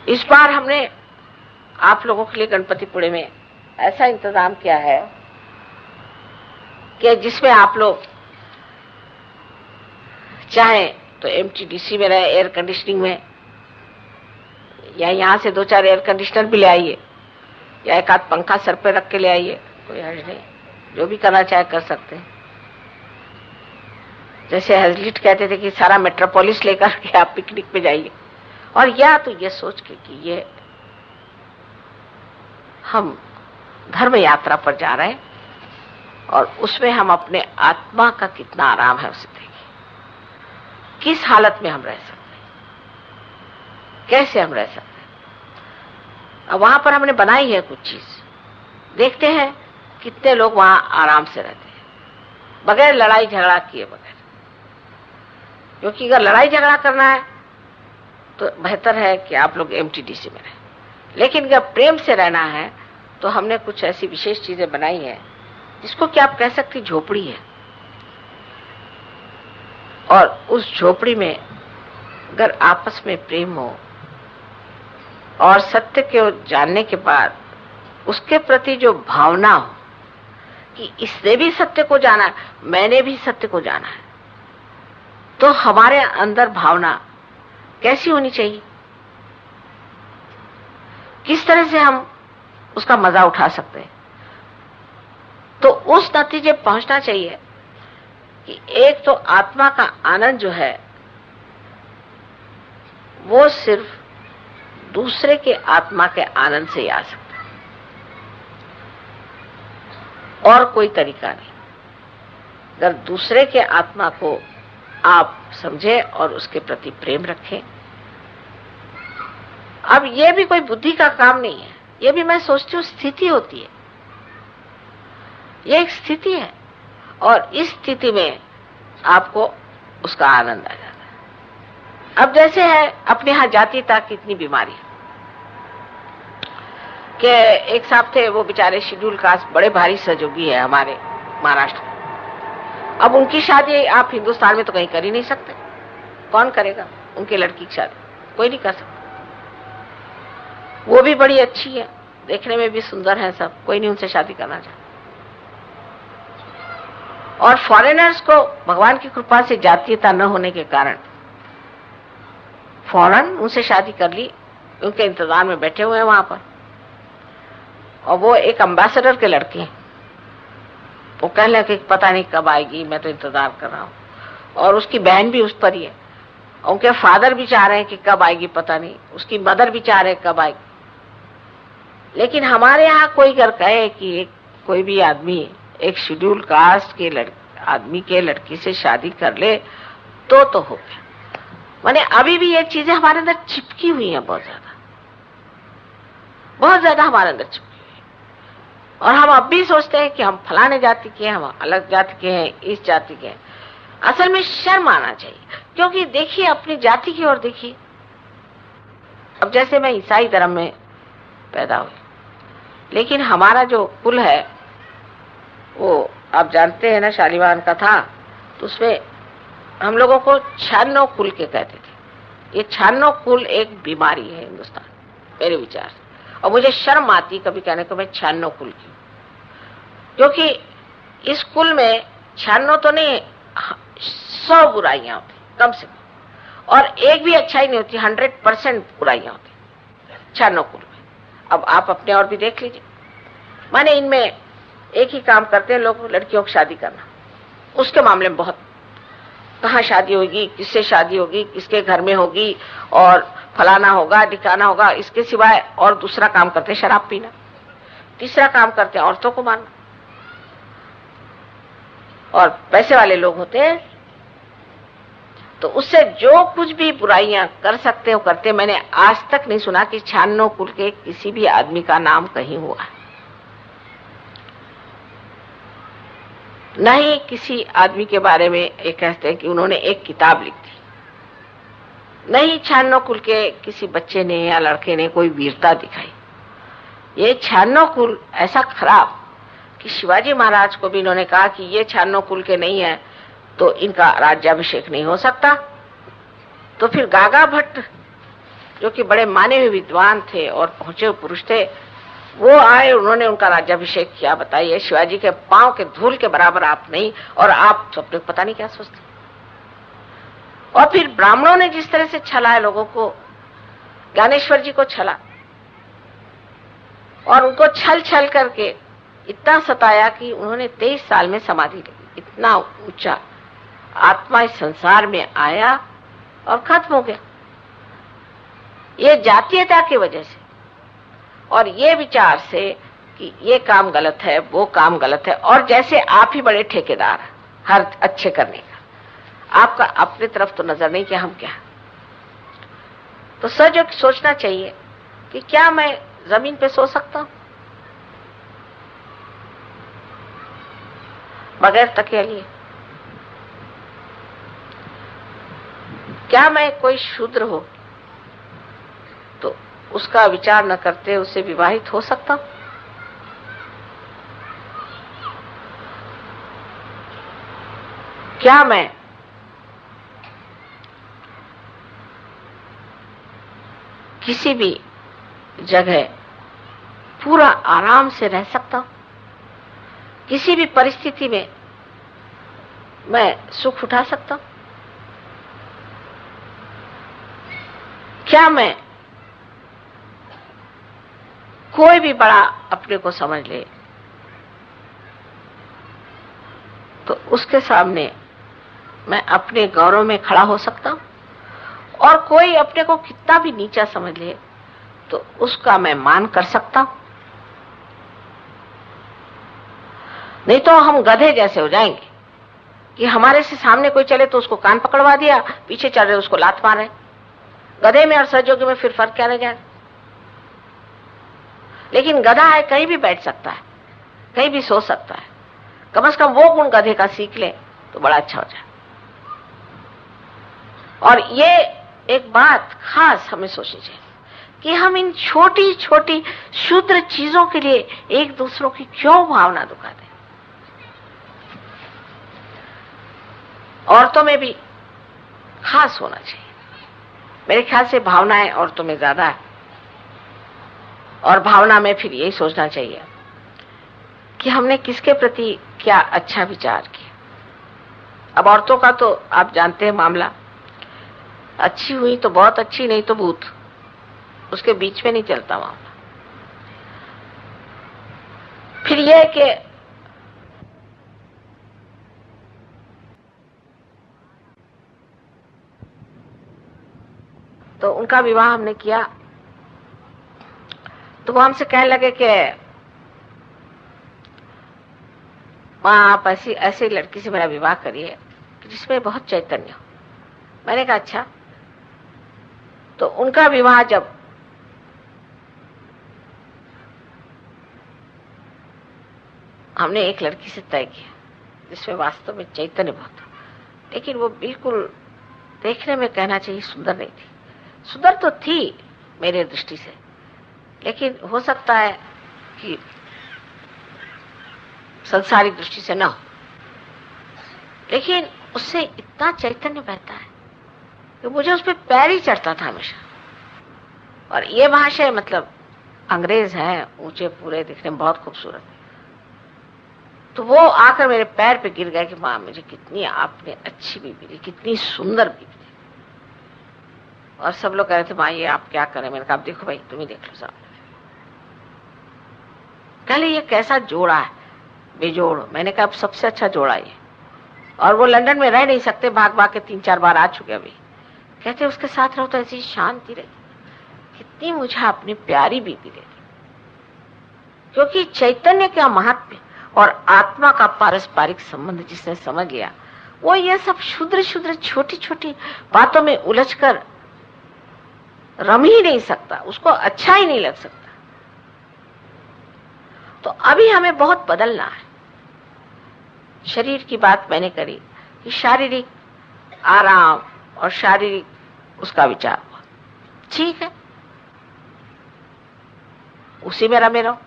इस बार हमने आप लोगों के लिए गणपतिपुळे में ऐसा इंतजाम किया है कि जिसमें आप लोग चाहे तो एमटीडीसी में रहे, एयर कंडीशनिंग में, या यहाँ से 2-4 एयर कंडीशनर भी ले आइए, या एक आध पंखा सर पे रख के ले आइए, कोई हर्ज नहीं, जो भी करना चाहे कर सकते हैं। जैसे हेजलिट कहते थे कि सारा मेट्रोपोलिस लेकर के आप पिकनिक पे जाइए, और या तो ये सोच के कि ये हम धर्म यात्रा पर जा रहे हैं और उसमें हम अपने आत्मा का कितना आराम है उसे देखें, किस हालत में हम रह सकते हैं, कैसे हम रह सकते हैं। अब वहां पर हमने बनाई है कुछ चीज, देखते हैं कितने लोग वहां आराम से रहते हैं बगैर लड़ाई झगड़ा किए बगैर। क्योंकि अगर लड़ाई झगड़ा करना है तो बेहतर है कि आप लोग एमटीडीसी में रहें, लेकिन अगर प्रेम से रहना है तो हमने कुछ ऐसी विशेष चीजें बनाई है जिसको कि आप कह सकते झोपड़ी है। और उस झोपड़ी में अगर आपस में प्रेम हो और सत्य को जानने के बाद उसके प्रति जो भावना हो कि इसने भी सत्य को जाना, मैंने भी सत्य को जाना है, तो हमारे अंदर भावना कैसी होनी चाहिए, किस तरह से हम उसका मजा उठा सकते हैं। तो उस नतीजे पहुंचना चाहिए कि एक तो आत्मा का आनंद जो है वो सिर्फ दूसरे के आत्मा के आनंद से ही आ सकता है, और कोई तरीका नहीं। अगर दूसरे के आत्मा को आप समझें और उसके प्रति प्रेम रखें, अब ये भी कोई बुद्धि का काम नहीं है, ये भी मैं सोचती हूँ स्थिति होती है, ये एक स्थिति है, और इस स्थिति में आपको उसका आनंद आ जाता है। अब जैसे है अपने यहां जातीयता की इतनी बीमारी कि एक साहब थे, वो बेचारे शेड्यूल कास्ट बड़े भारी सहयोगी है हमारे महाराष्ट्र में। अब उनकी शादी आप हिंदुस्तान में तो कहीं कर ही नहीं सकते, कौन करेगा उनके लड़की की शादी, कोई नहीं कर सकता। वो भी बड़ी अच्छी है, देखने में भी सुंदर है सब, कोई नहीं उनसे शादी करना चाहता। और फॉरेनर्स को भगवान की कृपा से जातीयता न होने के कारण फौरन उनसे शादी कर ली, उनके इंतजार में बैठे हुए हैं वहां पर। और वो एक एम्बेसडर के लड़के हैं, वो कह रहे कि पता नहीं कब आएगी, मैं तो इंतजार कर रहा हूं। और उसकी बहन भी उस पर ही है, उनके फादर भी चाह रहे हैं कि कब आएगी पता नहीं, उसकी मदर भी चाह रहे हैं कब आएगी। लेकिन हमारे यहाँ कोई अगर कहे कि कोई भी आदमी एक शेड्यूल कास्ट के आदमी के लड़की से शादी कर ले तो हो गया। माने अभी भी ये चीजें हमारे अंदर चिपकी हुई हैं, बहुत ज्यादा हमारे अंदर चिपकी हुई है। और हम अब भी सोचते हैं कि हम फलाने जाति के हैं, हम अलग जाति के हैं, इस जाति के हैं। असल में शर्म आना चाहिए, क्योंकि देखिए अपनी जाति की ओर देखिए। अब जैसे मैं ईसाई धर्म में पैदा हुई, लेकिन हमारा जो कुल है वो आप जानते हैं ना, शालीवाहन का था, तो उसमें हम लोगों को 96 कुल के कहते थे। ये 96 कुल एक बीमारी है हिंदुस्तान, मेरे विचार से। और मुझे शर्म आती कभी कहने को मैं 96 कुल की, क्योंकि इस कुल में 96 तो नहीं, 100 बुराइयां होती कम से कम, और एक भी अच्छाई नहीं होती, 100% बुराइयां होती 96 कुल में। अब आप अपने और भी देख लीजिए, माने इनमें एक ही काम करते हैं लोग, लड़कियों को शादी करना। उसके मामले में बहुत, कहाँ शादी होगी, किससे शादी होगी, किसके घर में होगी, और फलाना होगा, ढिकाना होगा, इसके सिवाय और दूसरा काम करते हैं शराब पीना, तीसरा काम करते हैं औरतों को मारना। और पैसे वाले लोग होते हैं तो उससे जो कुछ भी बुराइयां कर सकते हो करते। मैंने आज तक नहीं सुना कि 96 कुल के किसी भी आदमी का नाम कहीं हुआ है, नहीं किसी आदमी के बारे में एक कहते हैं कि उन्होंने एक किताब लिख दी, नहीं 96 कुल के किसी बच्चे ने या लड़के ने कोई वीरता दिखाई। ये 96 कुल ऐसा खराब कि शिवाजी महाराज को भी इन्होंने कहा कि ये 96 कुल के नहीं है तो इनका राज्याभिषेक नहीं हो सकता। तो फिर गागा भट्ट जो कि बड़े माने हुए विद्वान थे और पहुंचे हुए पुरुष थे, वो आए, उन्होंने उनका राज्याभिषेक किया। बताइए, शिवाजी के पांव के धूल के बराबर आप नहीं, और आप सबने पता नहीं क्या सोचते। और फिर ब्राह्मणों ने जिस तरह से छलाया लोगों को, ज्ञानेश्वर जी को छला और उनको छल छल करके इतना सताया कि उन्होंने 23 साल में समाधि ली। इतना ऊंचा आत्मा इस संसार में आया और खत्म हो गया, ये जातीयता की वजह से और ये विचार से कि ये काम गलत है, वो काम गलत है। और जैसे आप ही बड़े ठेकेदार हैं हर अच्छे करने का, आपका अपनी तरफ तो नजर नहीं कि हम क्या। तो सच सोचना चाहिए कि क्या मैं जमीन पे सो सकता हूं बगैर तकिया लिए? क्या मैं कोई शूद्र हो तो उसका विचार न करते उससे विवाहित हो सकता हूं? क्या मैं किसी भी जगह पूरा आराम से रह सकता हूं? किसी भी परिस्थिति में मैं सुख उठा सकता हूं? क्या मैं कोई भी बड़ा अपने को समझ ले तो उसके सामने मैं अपने गौरव में खड़ा हो सकता हूं? और कोई अपने को कितना भी नीचा समझ ले तो उसका मैं मान कर सकता हूं? नहीं तो हम गधे जैसे हो जाएंगे कि हमारे से सामने कोई चले तो उसको कान पकड़वा दिया, पीछे चल रहे उसको लात मारे। गधे में और सहयोगी में फिर फर्क क्या रह जाए? लेकिन गधा है, कहीं भी बैठ सकता है, कहीं भी सो सकता है। कम से कम वो गुण गधे का सीख ले तो बड़ा अच्छा हो जाए। और ये एक बात खास हमें सोचनी चाहिए कि हम इन छोटी छोटी क्षुद्र चीजों के लिए एक दूसरों की क्यों भावना दुखाते हैं। औरतों में भी खास होना चाहिए। मेरे ख्याल से भावनाएं औरतों में ज्यादा है, और भावना में फिर यही सोचना चाहिए कि हमने किसके प्रति क्या अच्छा विचार किया। अब औरतों का तो आप जानते हैं मामला, अच्छी हुई तो बहुत अच्छी, नहीं तो भूत, उसके बीच में नहीं चलता मामला। फिर यह कि तो उनका विवाह हमने किया तो वो हमसे कहने लगे कि मां आप ऐसी लड़की से मेरा विवाह करिए जिसमें बहुत चैतन्य हो। मैंने कहा अच्छा। तो उनका विवाह जब हमने एक लड़की से तय किया जिसमें वास्तव में चैतन्य बहुत था, लेकिन वो बिल्कुल देखने में कहना चाहिए सुंदर नहीं थी। सुंदर तो थी मेरे दृष्टि से, लेकिन हो सकता है कि संसारिक दृष्टि से ना हो, लेकिन उससे इतना चैतन्य बहता है कि मुझे उस पर पैर ही चढ़ता था हमेशा। और ये महाशय मतलब अंग्रेज है, ऊंचे पूरे, दिखने में बहुत खूबसूरत है। तो वो आकर मेरे पैर पे गिर गया कि मां मुझे कितनी आपने अच्छी बीबी दी, कितनी सुंदर बीबी दी। और सब लोग कह रहे थे मां ये आप क्या करें। मैंने कहा देखो भाई तुम ही देख लो सामने। कहले ये कैसा जोड़ा है, बेजोड़। मैंने कहा अब सबसे अच्छा जोड़ा ये, और वो लंदन में रह नहीं सकते, भाग भाग के 3-4 बार आ चुके अभी। कहते उसके साथ रहो तो ऐसी शांति रही। कितनी मुझे अपनी प्यारी बीबी दे दी, क्योंकि चैतन्य का महत्व और आत्मा का पारस्परिक संबंध जिसने समझ लिया, वो ये सब क्षुद्र क्षुद्र छोटी छोटी बातों में उलझकर रम ही नहीं सकता, उसको अच्छा ही नहीं लग सकता। तो अभी हमें बहुत बदलना है। शरीर की बात मैंने करी कि शारीरिक आराम और शारीरिक उसका विचार हुआ, ठीक है, उसी में रमे रहो,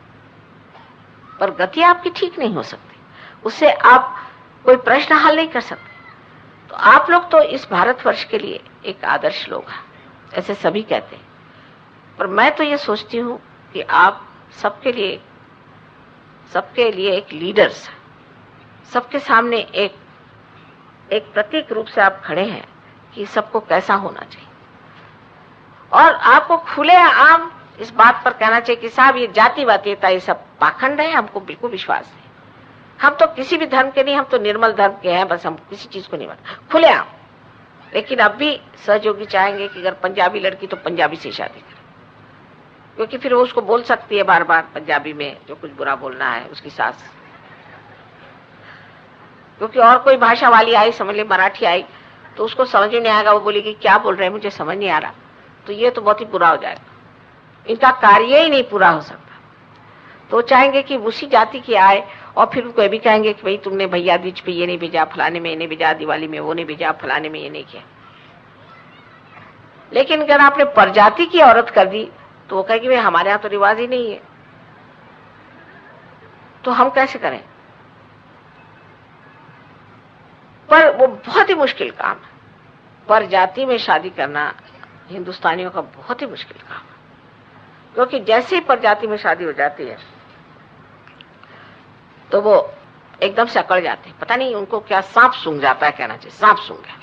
पर गति आपकी ठीक नहीं हो सकती, उससे आप कोई प्रश्न हल नहीं कर सकते। तो आप लोग तो इस भारतवर्ष के लिए एक आदर्श लोग हैं, ऐसे सभी कहते हैं, पर मैं तो ये सोचती हूं कि आप सबके लिए एक लीडर्स हैं, सबके सामने एक प्रतीक रूप से आप खड़े हैं कि सबको कैसा होना चाहिए। और आपको खुले आम इस बात पर कहना चाहिए कि साहब ये जातिवादिता ये सब पाखंड है, हमको बिल्कुल विश्वास नहीं। हम तो किसी भी धर्म के नहीं, हम तो निर्मल धर्म के हैं, बस हम किसी चीज को नहीं मानते, खुले आम। लेकिन अब भी सहयोगी चाहेंगे कि अगर पंजाबी लड़की तो पंजाबी से शादी करे, क्योंकि फिर वो उसको बोल सकती है बार बार पंजाबी में जो कुछ बुरा बोलना है उसकी सास। क्योंकि और कोई भाषा वाली आई, समझ ले मराठी आई, तो उसको समझ में नहीं आएगा, वो बोलेगी क्या बोल रहे हैं मुझे समझ नहीं आ रहा, तो ये तो बहुत ही बुरा हो जाएगा, इनका कार्य ही नहीं पूरा हो सकता। तो चाहेंगे कि उसी जाति की आए, और फिर उनको भी कहेंगे कि भाई तुमने भैया बीच पे ये नहीं भेजा, फलाने में ये नहीं भेजा, दिवाली में वो नहीं भेजा, फलाने में ये नहीं किया। लेकिन अगर आपने परजाति की औरत कर दी तो वो कहेगी भाई हमारे यहाँ तो रिवाज ही नहीं है, तो हम कैसे करें। पर वो बहुत ही मुश्किल काम है, परजाति में शादी करना हिंदुस्तानियों का बहुत ही मुश्किल काम है। क्योंकि जैसे ही प्रजाति में शादी हो जाती है तो वो एकदम से अकड़ जाते हैं, पता नहीं उनको क्या सांप सूंघ जाता है, कहना चाहिए सांप सूंघ गया।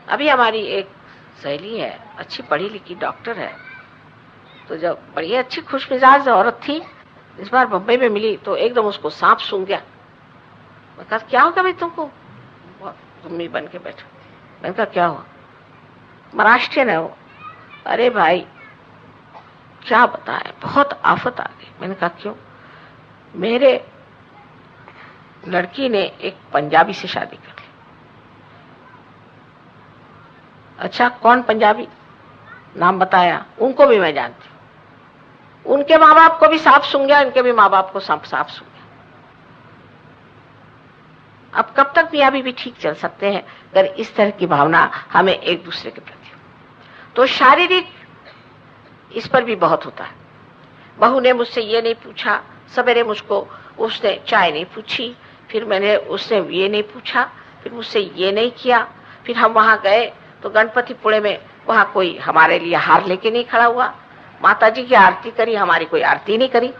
अभी हमारी एक सहेली है, अच्छी पढ़ी लिखी डॉक्टर है, तो जब बड़ी अच्छी खुश मिजाज औरत थी, इस बार बम्बई में मिली तो एकदम उसको सांप सूंघ गया। मैं कहा क्या हो गया भाई तुमको, तुम बन के बैठो। मैंने कहा क्या हुआ, महाराष्ट्रियन है वो। अरे भाई क्या बताएं, बहुत आफत आ गई। मैंने कहा क्यों, मेरे लड़की ने एक पंजाबी से शादी कर ली। अच्छा कौन पंजाबी, नाम बताया, उनको भी मैं जानती हूँ, उनके माँ बाप को भी सांप सूंघ गया, इनके भी माँ बाप को सांप सूंघ गया। अब कब तक भी अभी भी ठीक चल सकते हैं अगर इस तरह की भावना हमें एक दूसरे के प्रति। तो शारीरिक इस पर भी बहुत होता है। बहू ने मुझसे ये नहीं पूछा, सवेरे मुझको उसने चाय नहीं पूछी, फिर मैंने उसने ये नहीं पूछा, फिर मुझसे ये नहीं किया। फिर हम वहां गए तो गणपतिपुणे में वहां कोई हमारे लिए हार लेके नहीं खड़ा हुआ, माता जी की आरती करी, हमारी कोई आरती नहीं करी।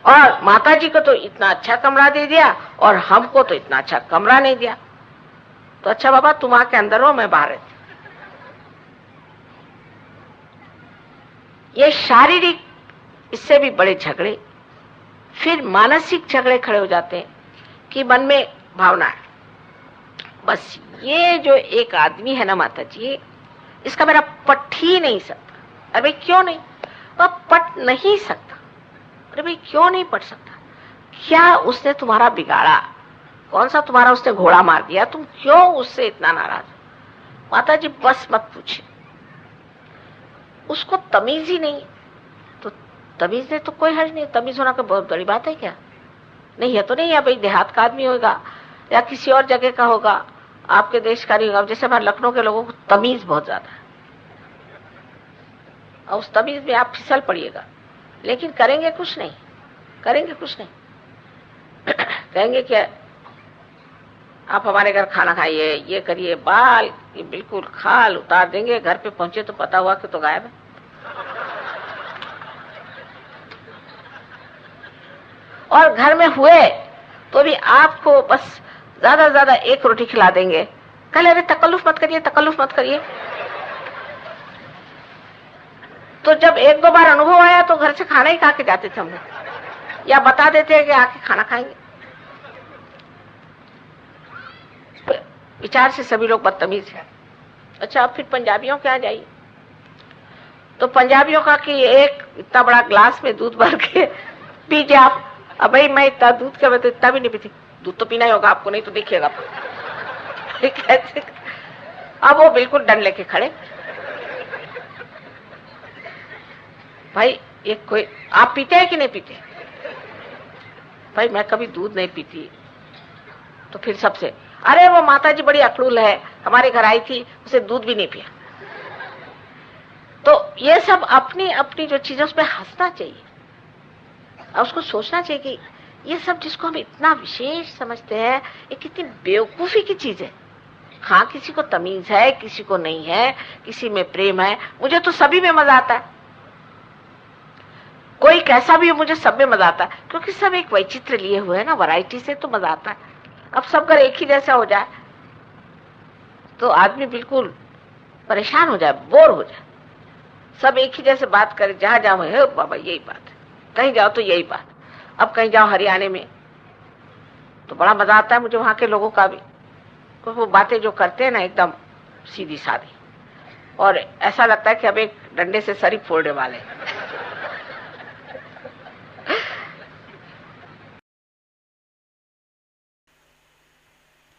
और माता जी को तो इतना अच्छा कमरा दे दिया और हमको तो इतना अच्छा कमरा नहीं दिया। तो अच्छा बाबा तुम आके अंदर हो, मैं बाहर रहती। ये शारीरिक इससे भी बड़े झगड़े, फिर मानसिक झगड़े खड़े हो जाते हैं कि मन में भावना है बस ये जो एक आदमी है ना माता जी, इसका मेरा पट ही नहीं सकता। अरे भाई क्यों नहीं, वह पट नहीं सकता। अरे भाई क्यों नहीं पट सकता, क्या उसने तुम्हारा बिगाड़ा, कौन सा तुम्हारा उसने घोड़ा मार दिया, तुम क्यों उससे इतना नाराज हो। माता जी बस मत पूछे, उसको तमीज ही नहीं। तो तमीज ने तो कोई हर्ज नहीं, तमीज होना कोई बहुत बड़ी बात है क्या, नहीं है तो नहीं है भाई, देहात का आदमी होगा या किसी और जगह का होगा, आपके देश का नहीं होगा। जैसे हमारे लखनऊ के लोगों को तमीज बहुत ज्यादा है, और उस तमीज में आप फिसल पड़िएगा, लेकिन करेंगे कुछ नहीं, करेंगे कुछ नहीं। कहेंगे क्या, आप हमारे घर खाना खाइए, ये करिए, बाल ये बिल्कुल खाल उतार देंगे, घर पे पहुंचे तो पता हुआ कि तो गायब है। और घर में हुए तो भी आपको बस ज्यादा से ज्यादा एक रोटी खिला देंगे, कल अरे तकल्लुफ मत करिए, तकल्लुफ मत करिए। तो जब एक दो बार अनुभव आया तो घर से खाना ही खा के जाते थे हम लोग, या बता देते हैं कि आके खाना खाएंगे। विचार से सभी लोग बदतमीज हैं। अच्छा अब फिर पंजाबियों के यहाँ जाइए तो पंजाबियों का कि एक इतना बड़ा ग्लास में दूध भर के पीजिए आप। अब भाई मैं इतना दूध का, मैं तो इतना भी नहीं पीती, दूध तो पीना ही होगा आपको, नहीं तो देखिएगा। कैसे, अब वो बिल्कुल डंड लेके खड़े, भाई ये कोई, आप पीते हैं कि नहीं पीते, भाई मैं कभी दूध नहीं पीती। तो फिर सबसे, अरे वो माता जी बड़ी अकड़ूल है, हमारे घर आई थी, उसे दूध भी नहीं पिया। तो ये सब अपनी अपनी जो चीजें, उस पर हंसना चाहिए और उसको सोचना चाहिए कि ये सब जिसको हम इतना विशेष समझते हैं, ये कितनी बेवकूफी की चीज है। हाँ किसी को तमीज है, किसी को नहीं है, किसी में प्रेम है, मुझे तो सभी में मजा आता है, कोई कैसा भी हो मुझे सब में मजा आता है, क्योंकि सब एक वैचित्र लिए हुए है ना, वैरायटी से तो मजा आता है। अब सब घर एक ही जैसा हो जाए तो आदमी बिल्कुल परेशान हो जाए, बोर हो जाए। सब एक ही जैसे बात करे, जहां जाओ है बाबा यही बात है, कहीं जाओ तो यही बात। अब कहीं जाओ हरियाणा में तो बड़ा मजा आता है मुझे वहां के लोगों का भी, क्योंकि वो बातें जो करते हैं ना एकदम सीधी सादी, और ऐसा लगता है कि अब एक डंडे से सर ही फोड़ने वाले।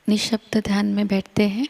निशब्द ध्यान में बैठते हैं।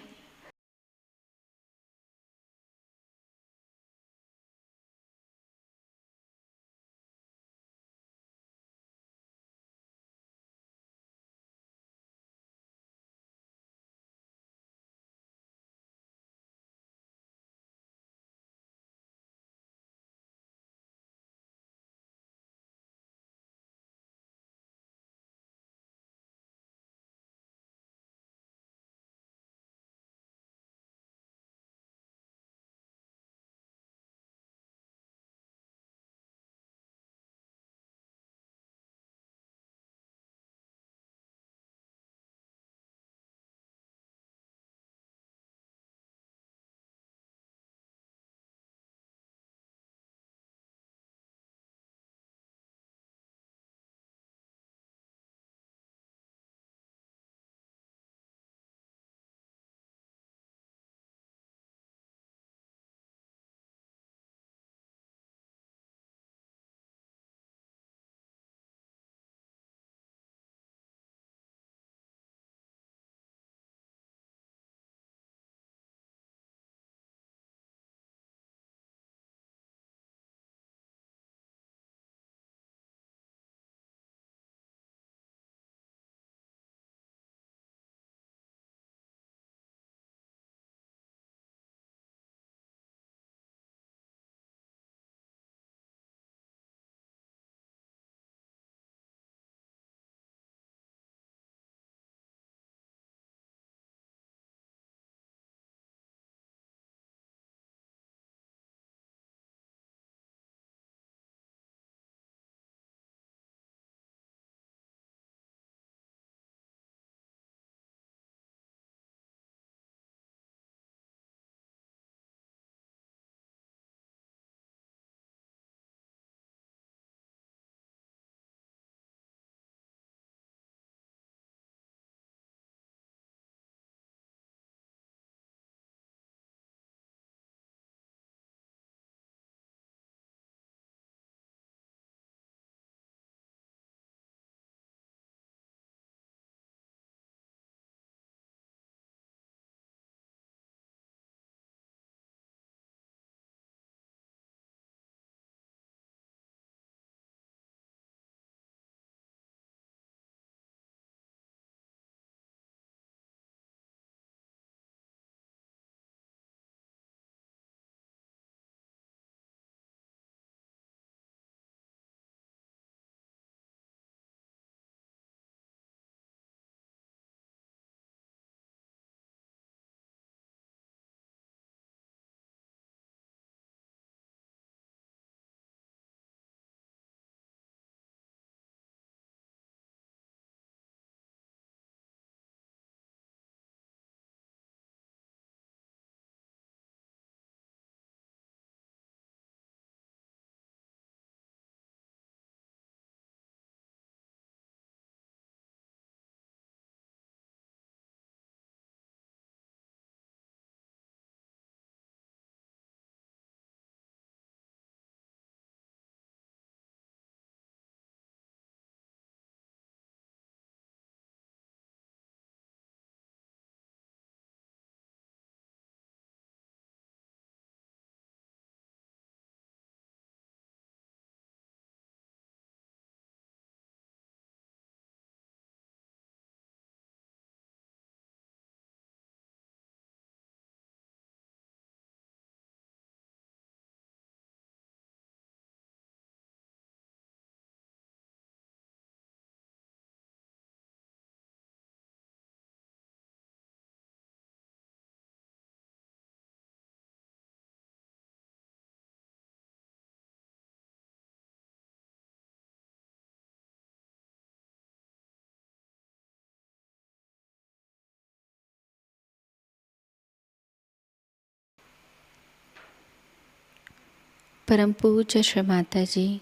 परम पूज्य श्री माता जी,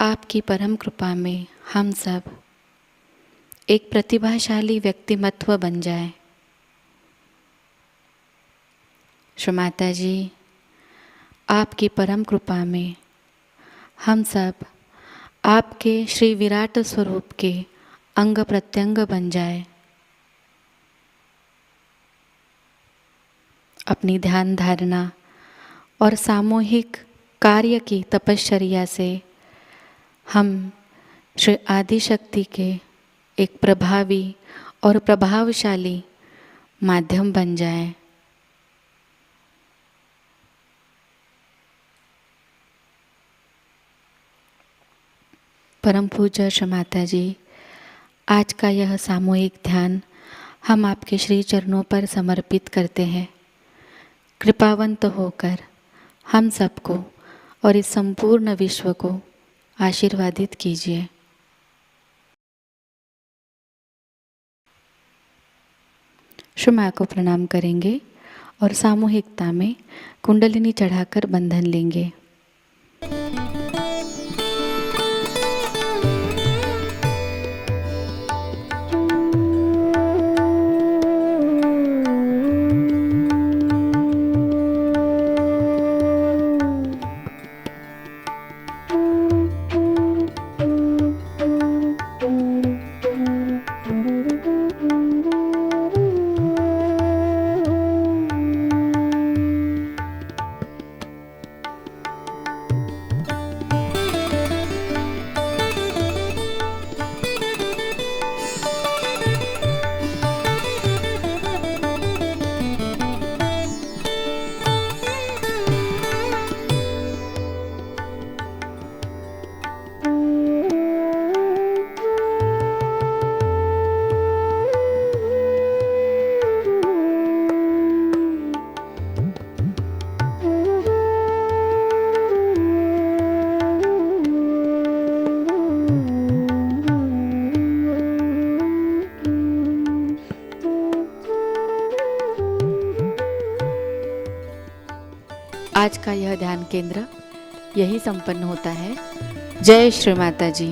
आपकी परम कृपा में हम सब एक प्रतिभाशाली व्यक्तिमत्व बन जाए। श्री माता जी, आपकी परम कृपा में हम सब आपके श्री विराट स्वरूप के अंग प्रत्यंग बन जाए। अपनी ध्यान धारणा और सामूहिक कार्य की तपश्चर्या से हम श्री आदिशक्ति के एक प्रभावी और प्रभावशाली माध्यम बन जाएं। परम पूज्य श्री माता जी, आज का यह सामूहिक ध्यान हम आपके श्री चरणों पर समर्पित करते हैं। कृपावंत होकर हम सबको और इस संपूर्ण विश्व को आशीर्वादित कीजिए। श्री माँ को प्रणाम करेंगे और सामूहिकता में कुंडलिनी चढ़ाकर बंधन लेंगे। आज का यह ध्यान केंद्र यही संपन्न होता है। जय श्री माता जी।